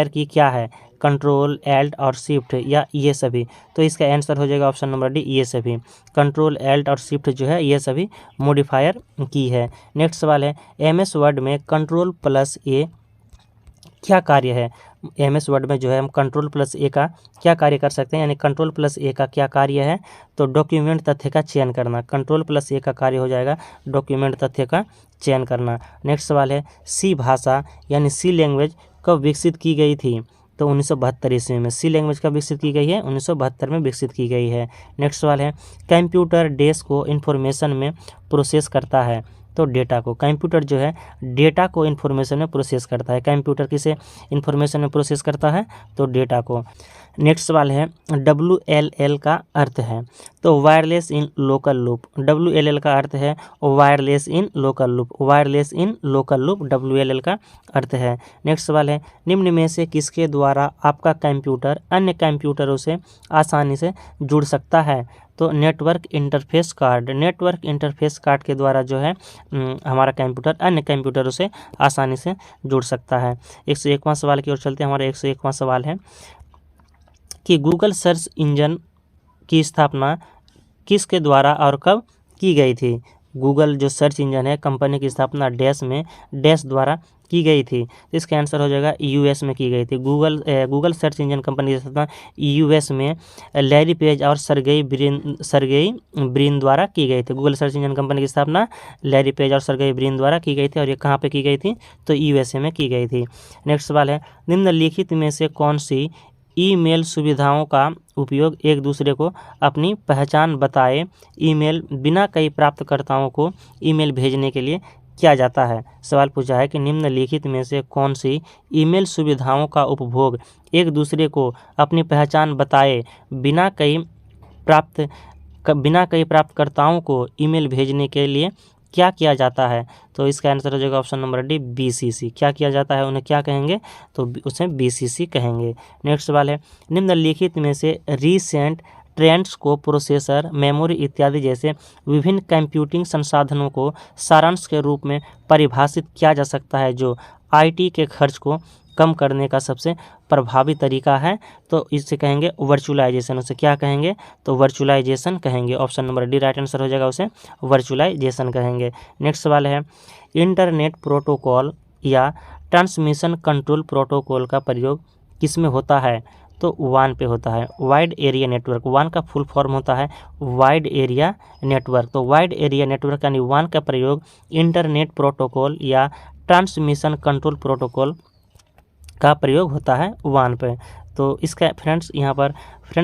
की क्या है? कंट्रोल, एल्ट और शिफ्ट या ये सभी? तो इसका आंसर हो जाएगा ऑप्शन नंबर डी ये सभी। कंट्रोल, एल्ट और शिफ्ट जो है ये सभी मॉडिफायर की है। नेक्स्ट सवाल है, MS वर्ड में कंट्रोल+A क्या कार्य है? MS वर्ड में जो है हम Ctrl+A का क्या कार्य कर सकते हैं, यानी Ctrl+A का क्या कार्य है, तो डॉक्यूमेंट तथ्य का चयन करना। Ctrl+A का कार्य हो जाएगा डॉक्यूमेंट तथ्य का चयन करना। नेक्स्ट सवाल है सी भाषा यानी सी लैंग्वेज कब विकसित की गई थी, तो 1972 ईस्वी में। सी लैंग्वेज कब विकसित की गई है, 1972 में विकसित की गई है। नेक्स्ट सवाल है कंप्यूटर डेस को इन्फॉर्मेशन में प्रोसेस करता है, तो डेटा को। कंप्यूटर जो है डेटा को इन्फॉर्मेशन में प्रोसेस करता है। कंप्यूटर किसे इन्फॉर्मेशन में प्रोसेस करता है, तो डेटा को। नेक्स्ट सवाल है WLL का अर्थ है, तो wireless in local loop. WLL का अर्थ है wireless in local loop. Wireless in local loop WLL का अर्थ है। नेक्स्ट सवाल है निम्न में से किसके द्वारा आपका कंप्यूटर अन्य कंप्यूटरों से आसानी से जुड़ सकता है, तो network interface card. Network interface card के द्वारा जो है हमारा कंप्यूटर अन्य कंप्यूटरों से आसानी से जुड़ सकता है। 101वां सवाल की ओर चलते हैं। हमारा 101वां सवाल है कि गूगल सर्च इंजन की स्थापना किसके द्वारा और कब की गई थी। गूगल जो सर्च इंजन है कंपनी की स्थापना डैश द्वारा की गई थी, तो इसका आंसर हो जाएगा US में की गई थी। गूगल सर्च इंजन कंपनी की स्थापना US में लैरी पेज और सर्गेई ब्रिन द्वारा की गई थी। गूगल सर्च इंजन कंपनी की स्थापना लैरी पेज और सर्गेई ब्रिन द्वारा की गई थी, और ये कहाँ पे की गई थी, तो USA में की गई थी। नेक्स्ट सवाल है निम्नलिखित में से कौन सी ईमेल सुविधाओं का उपयोग एक दूसरे को अपनी पहचान बताए ईमेल बिना कई प्राप्तकर्ताओं को ईमेल भेजने के लिए किया जाता है। सवाल पूछा है कि निम्नलिखित में से कौन सी ईमेल सुविधाओं का उपभोग एक दूसरे को अपनी पहचान बताए बिना कई प्राप्तकर्ताओं को ईमेल भेजने के लिए क्या किया जाता है, तो इसका आंसर हो जाएगा ऑप्शन नंबर डी BCC। क्या किया जाता है, उन्हें क्या कहेंगे, तो उसे BCC कहेंगे। नेक्स्ट सवाल है निम्नलिखित में से रीसेंट ट्रेंड्स को प्रोसेसर, मेमोरी इत्यादि जैसे विभिन्न कंप्यूटिंग संसाधनों को सारांश के रूप में परिभाषित किया जा सकता है जो IT के खर्च को कम करने का सबसे प्रभावी तरीका है, तो इससे कहेंगे वर्चुअलाइजेशन। उसे क्या कहेंगे, तो वर्चुअलाइजेशन कहेंगे। Option number D right answer हो जाएगा, उसे वर्चुअलाइजेशन कहेंगे। नेक्स्ट सवाल है इंटरनेट प्रोटोकॉल या ट्रांसमिशन कंट्रोल प्रोटोकॉल का प्रयोग किस में होता है, तो WAN पे होता है, वाइड एरिया नेटवर्क। WAN का फुल फॉर्म होता है वाइड एरिया नेटवर्क, तो वाइड एरिया नेटवर्क यानी WAN का प्रयोग इंटरनेट प्रोटोकॉल या ट्रांसमिशन कंट्रोल प्रोटोकॉल का प्रयोग होता है WAN पे। तो इसका फ्रेंड्स यहाँ पर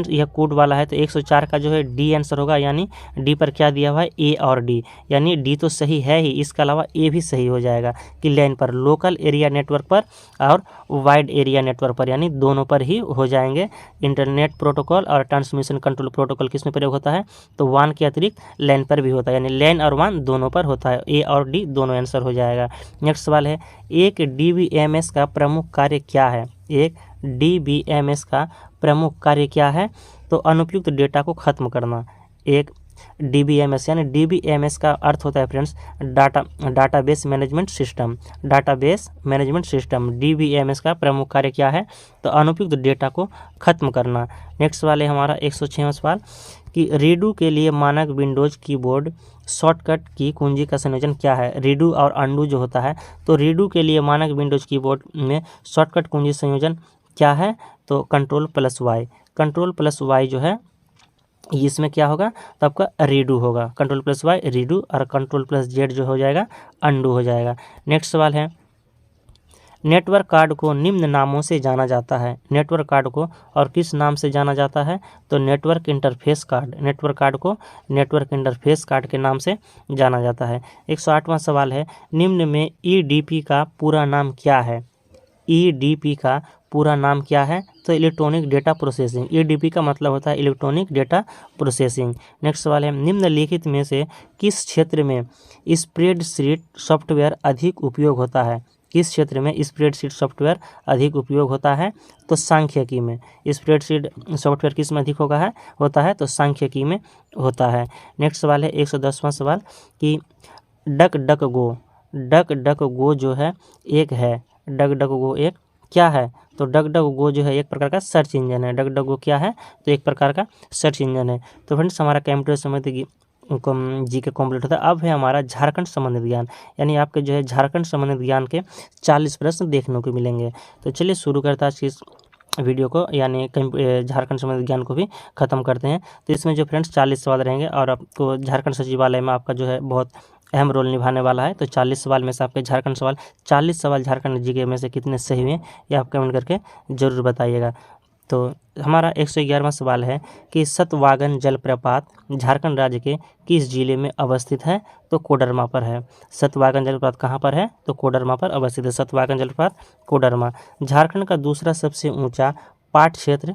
यह कोड वाला है, तो 104 का जो है D आंसर होगा, यानी D पर क्या दिया हुआ है, A और D, यानी D तो सही है ही, इसके अलावा A भी सही हो जाएगा कि लैन पर, लोकल एरिया नेटवर्क पर और वाइड एरिया नेटवर्क पर, यानी दोनों पर ही हो जाएंगे। इंटरनेट प्रोटोकॉल और ट्रांसमिशन कंट्रोल प्रोटोकॉल किस में प्रयोग होता है, तो WAN के अतिरिक्त लैन पर भी होता है, यानी लैन और WAN दोनों पर होता है। A और D दोनों आंसर हो जाएगा। नेक्स्ट सवाल है एक DBMS का प्रमुख कार्य क्या है। एक DBMS का प्रमुख कार्य क्या है, तो अनुपयुक्त डेटा को खत्म करना। एक DBMS यानी DBMS का अर्थ होता है friends database management system. Database management system DBMS का प्रमुख कार्य क्या है, तो अनुपयुक्त डेटा को खत्म करना। नेक्स्ट सवाल है हमारा 106वां सवाल कि रीडू के लिए मानक विंडोज कीबोर्ड शॉर्टकट की कुंजी का संयोजन क्या है। रीडू और अंडू जो होता है, तो रीडू के लिए मानक विंडोज कीबोर्ड में शॉर्टकट कुंजी संयोजन क्या है, तो Ctrl+Y। Ctrl+Y जो है इसमें क्या होगा, तो आपका रीडू होगा। Ctrl+Y रीडू और Ctrl+Z जो हो जाएगा अंडू हो जाएगा। नेक्स्ट सवाल है नेटवर्क कार्ड को निम्न नामों से जाना जाता है। नेटवर्क कार्ड को और किस नाम से जाना जाता है, तो network interface card. Network card को नेटवर्क इंटरफेस कार्ड के नाम से जाना जाता है। 108वां सवाल है निम्न में EDP का पूरा नाम क्या है। EDP का पूरा नाम क्या है, तो इलेक्ट्रॉनिक डेटा प्रोसेसिंग। EDP का मतलब होता है इलेक्ट्रॉनिक डेटा प्रोसेसिंग। नेक्स्ट सवाल है निम्नलिखित में से किस क्षेत्र में स्प्रेडशीट सॉफ्टवेयर अधिक उपयोग होता है। किस क्षेत्र में स्प्रेडशीट सॉफ्टवेयर अधिक उपयोग होता है, तो सांख्यिकी में। स्प्रेडशीट सॉफ्टवेयर किस में अधिक होता है, तो सांख्यिकी में होता है। नेक्स्ट सवाल है 110वां सवाल कि डक-डक-गो जो है एक है। डक-डक-गो एक क्या है, तो डक-डक-गो जो है एक प्रकार का सर्च इंजन है। डक-डक-गो क्या है, तो एक प्रकार का सर्च इंजन है। तो फ्रेंड्स हमारा कंप्यूटर समिति जी के कम्प्लीट होता है। अब है हमारा झारखंड संबंधित ज्ञान, यानी आपके जो है झारखंड संबंधित ज्ञान के 40 प्रश्न देखने को मिलेंगे। तो चलिए शुरू करते हैं आज की इस वीडियो को, यानी झारखंड संबंधित ज्ञान को भी खत्म करते हैं। तो इसमें जो फ्रेंड्स 40 सवाल रहेंगे और आपको झारखंड सचिवालय में आपका जो है बहुत अहम रोल निभाने वाला है। तो 40 सवाल में से आपके झारखंड सवाल 40 सवाल झारखंड जीके में से कितने सही हुए ये आप कमेंट करके ज़रूर बताइएगा। तो हमारा 111वां सवाल है कि सतवागन जलप्रपात झारखंड राज्य के किस जिले में अवस्थित है? तो कोडरमा पर है। सतवागन जलप्रपात कहाँ पर है? तो कोडरमा पर अवस्थित है। सतवागन जलप्रपात कोडरमा। झारखंड का दूसरा सबसे ऊंचा पाट क्षेत्र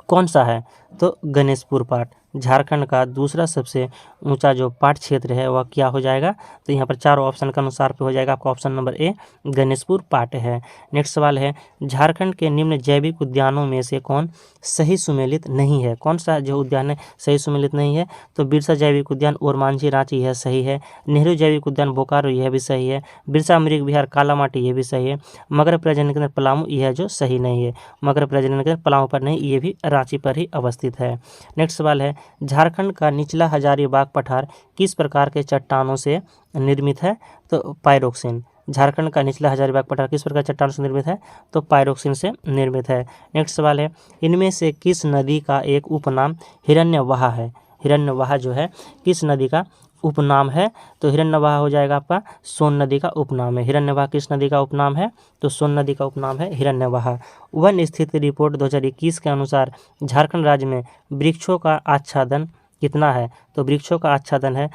कौन सा है? तो गणेशपुर पाट। झारखंड का दूसरा सबसे ऊंचा जो पाट क्षेत्र है वह क्या हो जाएगा? तो यहाँ पर चारों ऑप्शन के अनुसार पे हो जाएगा आपका ऑप्शन नंबर ए गणेशपुर पाट है। नेक्स्ट सवाल है झारखंड के निम्न जैविक उद्यानों में से कौन सही सुमेलित नहीं है? कौन सा जो उद्यान है सही सुमेलित नहीं है? तो बिरसा जैविक उद्यान ओरमांझी रांची यह सही है। नेहरू जैविक उद्यान बोकारो यह भी सही है। बिरसा मृग विहार कालामाटी ये भी सही है। मगर प्रजनन केंद्र पलामू यह जो सही नहीं है। मगर प्रजनन केंद्र पलामू पर नहीं, ये भी रांची पर ही अवस्थित है। नेक्स्ट सवाल है झारखंड का निचला हजारीबाग पठार किस प्रकार के चट्टानों से निर्मित है? तो पायरोक्सिन। झारखंड का निचला हजारीबाग पठार किस प्रकार चट्टानों से निर्मित है? तो पायरोक्सिन से निर्मित है। नेक्स्ट सवाल है इनमें से किस नदी का एक उपनाम हिरण्यवाह है? हिरण्यवाह जो है किस नदी का उपनाम है? तो हिरण्यवाह हो जाएगा आपका सोन नदी का उपनाम है। हिरण्यवाह किस नदी का उपनाम है? तो सोन नदी का उपनाम है हिरण्यवाह। वन स्थिति रिपोर्ट 2021 के अनुसार झारखंड राज्य में वृक्षों का आच्छादन कितना है? तो वृक्षों का आच्छादन है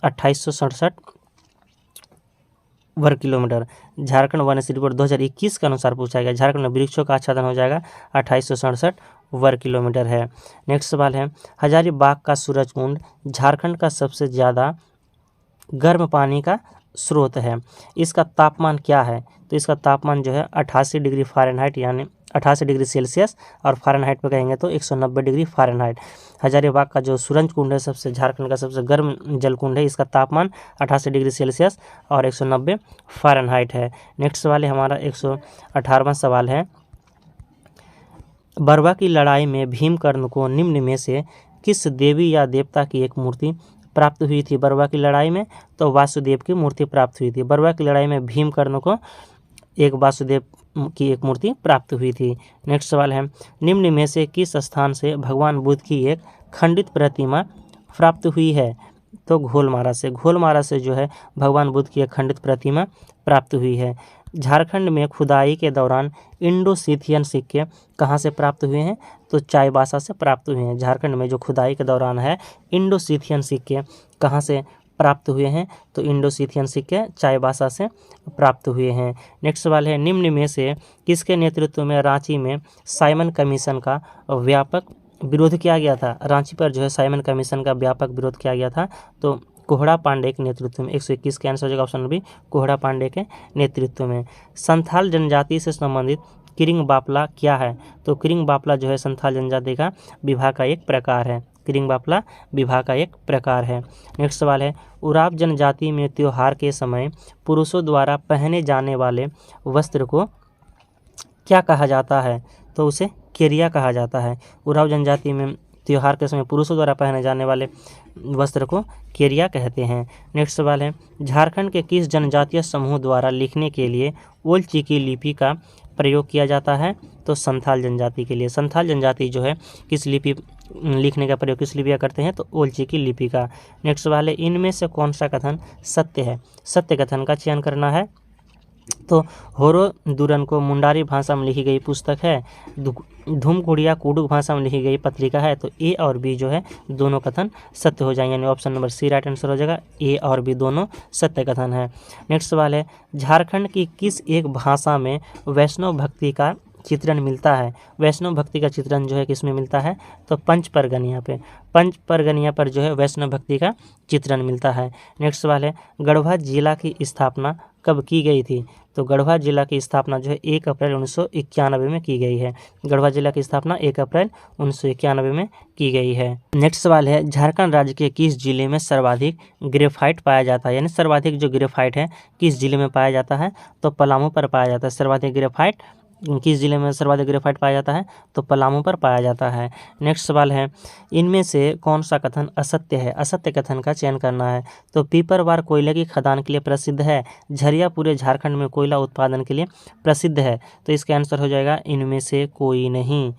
2867 वर्ग किलोमीटर। झारखंड वन स्थिति रिपोर्ट 2021 के अनुसार पूछा गया झारखंड में वृक्षों का आच्छादन हो जाएगा 2867 वर्ग किलोमीटर है। नेक्स्ट सवाल है हजारीबाग का सूरजकुंड झारखंड का सबसे ज़्यादा गर्म पानी का स्रोत है। इसका तापमान क्या है? तो इसका तापमान जो है 88 डिग्री फ़ारेनहाइट यानी 88 डिग्री सेल्सियस और फ़ारेनहाइट पे कहेंगे तो 190 डिग्री फ़ारेनहाइट। हजारीबाग का जो सूरजकुंड है सबसे झारखंड का सबसे गर्म जलकुंड है, इसका तापमान 88 डिग्री सेल्सियस और 190 फ़ारेनहाइट है। नेक्स्ट सवाल है हमारा 118वां सवाल है बरवा की लड़ाई में भीमकर्ण को निम्न में से किस देवी या देवता की एक मूर्ति प्राप्त हुई थी? बरवा की लड़ाई में तो वासुदेव की मूर्ति प्राप्त हुई थी। बरवा की लड़ाई में भीमकर्ण को एक वासुदेव की एक मूर्ति प्राप्त हुई थी। नेक्स्ट सवाल है निम्न में से किस स्थान से भगवान बुद्ध की एक खंडित प्रतिमा प्राप्त हुई है? तो घोलमारा से। घोलमारा से जो है भगवान बुद्ध की एक खंडित प्रतिमा प्राप्त हुई है। झारखंड में खुदाई के दौरान इंडो-सिथियन सिक्के कहाँ से प्राप्त हुए हैं? तो चाईबासा से प्राप्त हुए हैं। झारखंड में जो खुदाई के दौरान है इंडो-सिथियन सिक्के कहाँ से प्राप्त हुए हैं? तो इंडो-सिथियन सिक्के चाईबासा से प्राप्त हुए हैं। नेक्स्ट सवाल है निम्न में से किसके नेतृत्व में रांची में साइमन कमीशन का व्यापक विरोध किया गया था? रांची पर जो है साइमन कमीशन का व्यापक विरोध किया गया था। तो कोहड़ा पांडे के नेतृत्व में। 121 का आंसर हो जाएगा ऑप्शन बी कोहड़ा पांडे के नेतृत्व में। संथाल जनजाति से संबंधित किरिंग बापला क्या है? तो किरिंग बापला जो है संथाल जनजाति का विभाग का एक प्रकार है। किरिंग बापला विभाग का एक प्रकार है। नेक्स्ट सवाल है उराव जनजाति में त्योहार के समय पुरुषों द्वारा पहने जाने वाले वस्त्र को क्या कहा जाता है? तो उसे केरिया कहा जाता है। उराव जनजाति में त्योहार के समय पुरुषों द्वारा पहने जाने वाले वस्त्र को केरिया कहते हैं। नेक्स्ट सवाल है झारखंड के किस जनजातीय समूह द्वारा लिखने के लिए ओल चिकी लिपि का प्रयोग किया जाता है? तो संथाल जनजाति के लिए। संथाल जनजाति जो है किस लिपि लिखने का प्रयोग किस लिपि का करते हैं? तो ओल चिकी लिपि का। नेक्स्ट सवाल है इनमें से कौन सा कथन सत्य है? सत्य कथन का चयन करना है। तो होरो दुरन को मुंडारी भाषा में लिखी गई पुस्तक है। धूमकुड़िया कुडुक भाषा में लिखी गई पत्रिका है। तो ए और बी जो है दोनों कथन सत्य हो जाएंगे, यानी option number C right answer हो जाएगा। ए और बी दोनों सत्य कथन है। नेक्स्ट सवाल है झारखंड की किस एक भाषा में वैष्णव भक्ति का चित्रण मिलता है? वैष्णव भक्ति का चित्रण जो है किसमें मिलता है? तो पंच परगनिया पे। पंच परगनिया पर जो है वैष्णव भक्ति का चित्रण मिलता है। नेक्स्ट सवाल है गढ़वा जिला की स्थापना कब की गई थी? तो गढ़वा जिला की स्थापना जो है 1 अप्रैल 1991 में की गई है। गढ़वा जिला की स्थापना 1 अप्रैल 1991 में की गई है। नेक्स्ट सवाल है झारखंड राज्य के किस जिले में सर्वाधिक ग्रेफाइट पाया जाता है? यानी सर्वाधिक जो ग्रेफाइट है किस जिले में पाया जाता है? तो पलामू पर पाया जाता है। सर्वाधिक ग्रेफाइट किस जिले में सर्वाधिक ग्रेफाइट पाया जाता है? तो पलामू पर पाया जाता है। नेक्स्ट सवाल है, इनमें से कौन सा कथन असत्य है? असत्य कथन का चयन करना है। तो पीपरवार कोयले की खदान के लिए प्रसिद्ध है, झरिया पूरे झारखंड में कोयला उत्पादन के लिए प्रसिद्ध है। तो इसका आंसर हो जाएगा इनमें से कोई नहीं।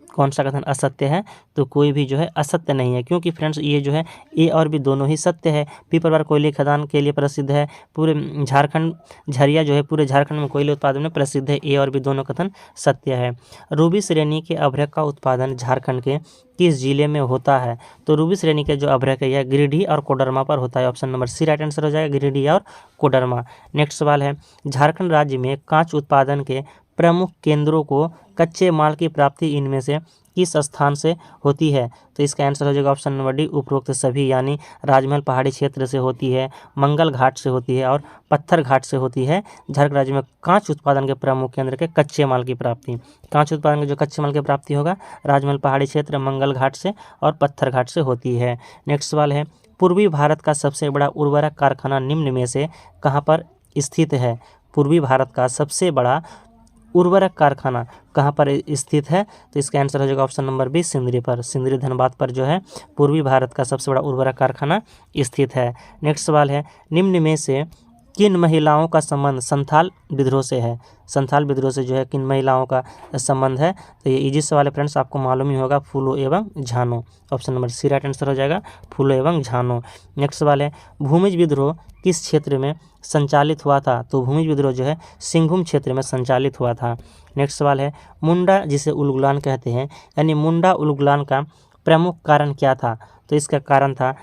कौन सा कथन असत्य है? तो कोई भी जो है असत्य नहीं है, क्योंकि फ्रेंड्स ये जो है ए और बी दोनों ही सत्य है। पीपरवार कोयले खदान के लिए प्रसिद्ध है, पूरे झारखंड, झरिया जो है पूरे झारखंड में कोयले उत्पादन में प्रसिद्ध है। ए और बी दोनों कथन सत्य है। रूबी श्रेणी के अभ्रक का उत्पादन झारखंड के किस जिले में होता है? तो रूबी श्रेणी के जो अभ्रक है यह गिरिडीह और कोडरमा पर होता है। Option number C right answer हो जाएगा, गिरिडीह और कोडरमा। नेक्स्ट सवाल है, झारखंड राज्य में कांच उत्पादन के प्रमुख केंद्रों को कच्चे माल की प्राप्ति इनमें से किस स्थान से होती है? तो इसका आंसर हो जाएगा ऑप्शन नंबर डी, उपरोक्त सभी, यानी राजमहल पहाड़ी क्षेत्र से होती है, मंगल घाट से होती है और पत्थर घाट से होती है। झारखंड राज्य में कांच उत्पादन के प्रमुख केंद्र के कच्चे माल की प्राप्ति, कांच उत्पादन के जो कच्चे माल की प्राप्ति होगा राजमहल पहाड़ी क्षेत्र, मंगल घाट से और पत्थर घाट से होती है। नेक्स्ट सवाल है, पूर्वी भारत का सबसे बड़ा उर्वरक कारखाना निम्न में से कहाँ पर स्थित है? पूर्वी भारत का सबसे बड़ा उर्वरक कारखाना कहाँ पर स्थित है? तो इसका आंसर हो जाएगा ऑप्शन नंबर बी, सिंदरी पर, सिंदरी धनबाद पर जो है पूर्वी भारत का सबसे बड़ा उर्वरक कारखाना स्थित है। नेक्स्ट सवाल है, निम्न में से किन महिलाओं का संबंध संथाल विद्रोह से है? संथाल विद्रोह से जो है किन महिलाओं का संबंध है? तो ये इजी सवाल है फ्रेंड्स, आपको मालूम ही होगा, फूलो एवं Jhano. Option number C right answer हो जाएगा, फूलो एवं झानो। नेक्स्ट सवाल है, भूमिज विद्रोह किस क्षेत्र में संचालित हुआ था? तो भूमिज विद्रोह जो है सिंहभूम क्षेत्र में संचालित हुआ था। नेक्स्ट सवाल है, मुंडा जिसे उलगुलान कहते हैं, यानी मुंडा उलगुलान का प्रमुख कारण क्या था? तो इसका कारण था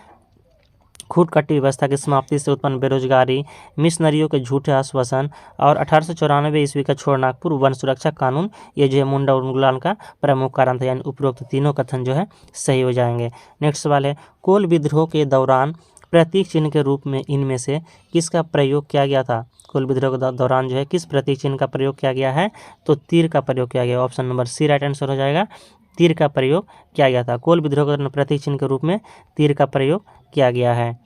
खूटकट्टी व्यवस्था की समाप्ति से उत्पन्न बेरोजगारी, मिशनरियों के झूठे आश्वासन और 1894 ईस्वी का छोड़नागपुर वन सुरक्षा कानून, ये जो है मुंडा उलगुलान का प्रमुख कारण था। यानी उपरोक्त तीनों कथन जो है सही हो जाएंगे। नेक्स्ट सवाल है, कोल विद्रोह के दौरान प्रतीक चिन्ह के रूप में इनमें से किसका प्रयोग किया गया था? कोल विद्रोह के दौरान जो है किस प्रतीक चिन्ह का प्रयोग किया गया है? तो तीर का प्रयोग किया गया। Option number C right answer हो जाएगा, तीर का प्रयोग किया गया था। कोल विद्रोह के प्रतीक चिन्ह के रूप में तीर का प्रयोग किया गया है।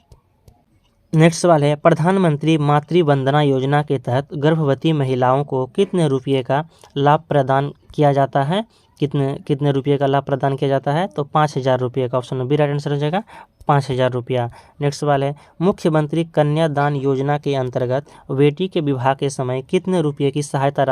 नेक्स्ट सवाल है, प्रधानमंत्री मातृ वंदना योजना के तहत गर्भवती महिलाओं को कितने रुपये का लाभ प्रदान किया जाता है? कितने रुपये का लाभ प्रदान किया जाता है? तो 5,000 रुपये का। ऑप्शन बी राइट आंसर हो जाएगा, 5,000 रुपया। नेक्स्ट सवाल है, मुख्यमंत्री कन्यादान योजना के अंतर्गत बेटी के विवाह के समय कितने रुपये की सहायता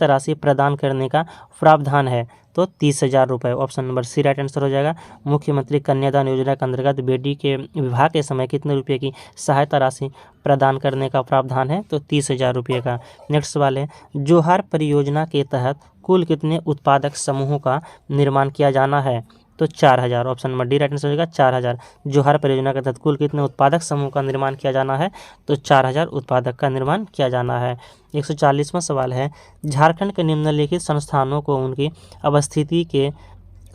राशि प्रदान करने का प्रावधान है? तो 30,000 रुपये। Option number C right answer हो जाएगा, मुख्यमंत्री कन्यादान योजना के अंतर्गत बेटी के विवाह के समय कितने रुपये की सहायता राशि प्रदान करने का प्रावधान है? तो 30,000 रुपये का। नेक्स्ट सवाल है, जोहार परियोजना के तहत कुल कितने उत्पादक समूहों का निर्माण किया जाना है? तो 4,000। Option number D right answer हो जाएगा, 4,000। जोहार परियोजना के तहत कुल कितने उत्पादक समूह का निर्माण किया जाना है? तो 4,000 उत्पादक का निर्माण किया जाना है। 140वां सवाल है, झारखंड के निम्नलिखित संस्थानों को उनकी अवस्थिति के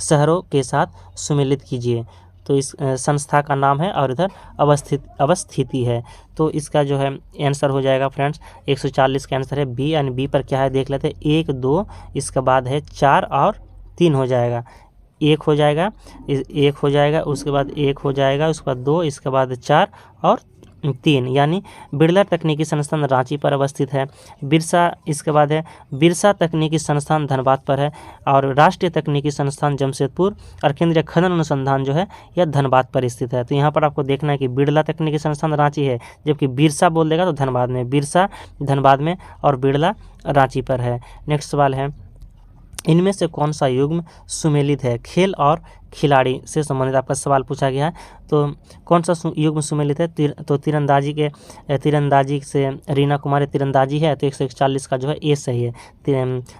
शहरों के साथ सुमेलित कीजिए। तो इस संस्था का नाम है और इधर अवस्थिति है। तो इसका जो है आंसर हो जाएगा फ्रेंड्स 140 का आंसर है बी। यानी बी पर क्या है देख लेते हैं, 1 2, इसके बाद है 4 और 3 हो जाएगा, 1 हो जाएगा, 1 हो जाएगा, उसके बाद 1 हो जाएगा, उसके बाद 2, इसके बाद 4 और 3। यानी बिरला तकनीकी संस्थान रांची पर अवस्थित है, इसके बाद है बिरसा तकनीकी संस्थान धनबाद पर है, और राष्ट्रीय तकनीकी संस्थान जमशेदपुर और केंद्रीय खनन अनुसंधान जो है यह धनबाद पर स्थित है। तो यहाँ पर आपको देखना है कि बिरला तकनीकी संस्थान रांची है, जबकि बिरसा बोल देगा तो धनबाद में, बिरसा धनबाद में और बिरला रांची पर है। नेक्स्ट सवाल है, इनमें से कौन सा युग्म सुमेलित है? खेल और खिलाड़ी से संबंधित आपका सवाल पूछा गया है। तो कौन सा युग्म सुमेलित है? तो तीरंदाजी से रीना कुमारी तीरंदाजी है, तो 141 का जो है ए सही है,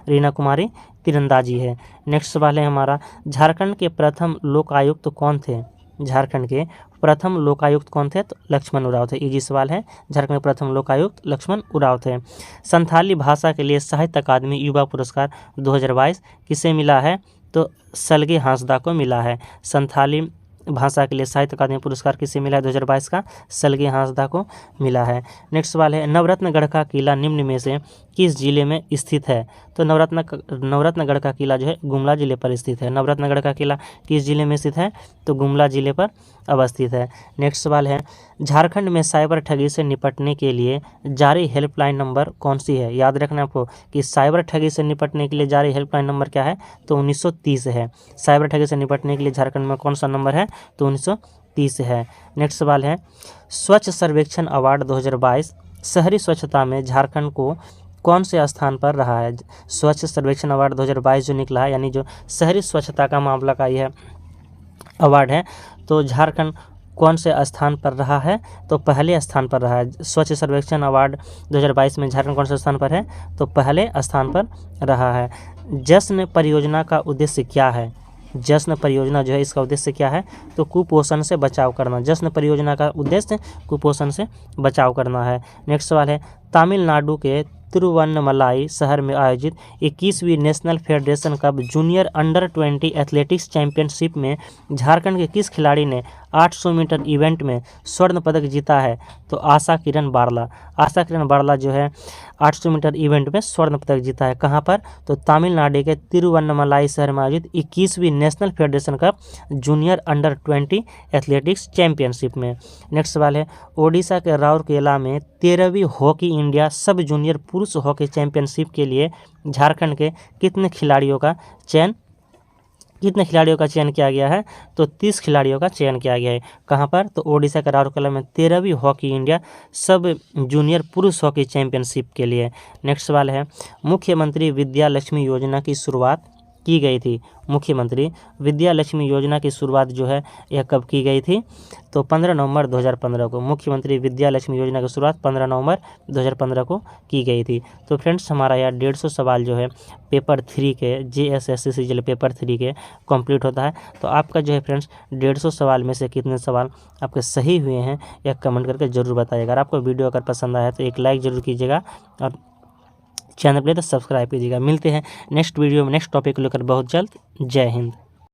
रीना कुमारी तीरंदाजी है। नेक्स्ट सवाल है हमारा, झारखंड के प्रथम लोकायुक्त कौन थे? झारखंड के प्रथम लोकायुक्त कौन थे? तो लक्ष्मण उरांव थे। इजी सवाल है, झारखंड के प्रथम लोकायुक्त लक्ष्मण उरांव थे। संथाली भाषा के लिए साहित्य अकादमी युवा पुरस्कार 2022 किसे मिला है? तो सलगे हांसदा को मिला है। संथाली भाषा के लिए साहित्य अकादमी पुरस्कार किसे मिला है 2022 का? सलगे हांसदा को मिला है। नेक्स्ट सवाल है, नवरत्नगढ़ का किला निम्न में से किस जिले में स्थित है? तो नवरत्नगढ़ का किला जो है गुमला जिले पर स्थित है। नवरत्नगढ़ का किला किस जिले में स्थित है? तो गुमला जिले पर अवस्थित है। नेक्स्ट सवाल है, झारखंड में साइबर ठगी से निपटने के लिए जारी हेल्पलाइन नंबर कौन सी है? याद रखना आपको कि साइबर ठगी से निपटने के लिए जारी हेल्पलाइन नंबर क्या है? तो 1930 है। साइबर ठगी से निपटने के लिए झारखंड में कौन सा नंबर है? तो 1930 है। नेक्स्ट सवाल है, स्वच्छ सर्वेक्षण अवार्ड 2022 शहरी स्वच्छता में झारखंड को कौन से स्थान पर रहा है? स्वच्छ सर्वेक्षण अवार्ड 2022 जो निकला है, यानी जो शहरी स्वच्छता का मामला का यह अवार्ड है, तो झारखंड कौन से स्थान पर रहा है? तो पहले स्थान पर रहा है। स्वच्छ सर्वेक्षण अवार्ड 2022 में झारखंड कौन से स्थान पर है? तो पहले स्थान पर रहा है। जश्न परियोजना का उद्देश्य क्या है? जश्न परियोजना जो है इसका उद्देश्य क्या है? तो कुपोषण से बचाव करना। जश्न परियोजना का उद्देश्य कुपोषण से बचाव करना है। नेक्स्ट सवाल है, तमिलनाडु के तिरुवन्नमलाई शहर में आयोजित 21वीं national federation cup junior under 20 athletics championship में झारखंड के किस खिलाड़ी ने 800 मीटर इवेंट में स्वर्ण पदक जीता है? तो आशा किरण बारला। आशा किरण बारला जो है 800 मीटर इवेंट में स्वर्ण पदक जीता है। कहाँ पर? तो तमिलनाडु के तिरुवन्नमलाई शहर में आयोजित 21वीं national federation cup junior under 20 athletics championship में। नेक्स्ट सवाल है, ओडिशा के राउरकेला में 13वीं हॉकी इंडिया सब जूनियर पुरुष हॉकी चैंपियनशिप के लिए झारखंड के कितने खिलाड़ियों का चयन किया गया है? तो 30 खिलाड़ियों का चयन किया गया है। कहाँ पर? तो ओडिशा के राउरकेला में 13वीं हॉकी इंडिया सब जूनियर पुरुष हॉकी चैंपियनशिप के लिए। नेक्स्ट सवाल है, मुख्यमंत्री विद्या लक्ष्मी योजना की शुरुआत की गई थी? मुख्यमंत्री विद्या लक्ष्मी योजना की शुरुआत जो है यह कब की गई थी? तो 15 नवंबर 2015 को। मुख्यमंत्री विद्या लक्ष्मी योजना की शुरुआत 15 नवंबर 2015 को की गई थी। तो फ्रेंड्स, हमारा यह 150 सवाल जो है पेपर 3 के JSSC CGL पेपर 3 के कंप्लीट होता है। तो आपका जो है फ्रेंड्स 150 सवाल में से कितने सवाल आपके सही हुए हैं यह कमेंट करके ज़रूर बताइएगा। अगर आपको वीडियो अगर पसंद आया तो एक लाइक ज़रूर कीजिएगा और चैनल पर तो सब्सक्राइब कीजिएगा। मिलते हैं नेक्स्ट वीडियो में नेक्स्ट टॉपिक को लेकर बहुत जल्द। जय हिंद।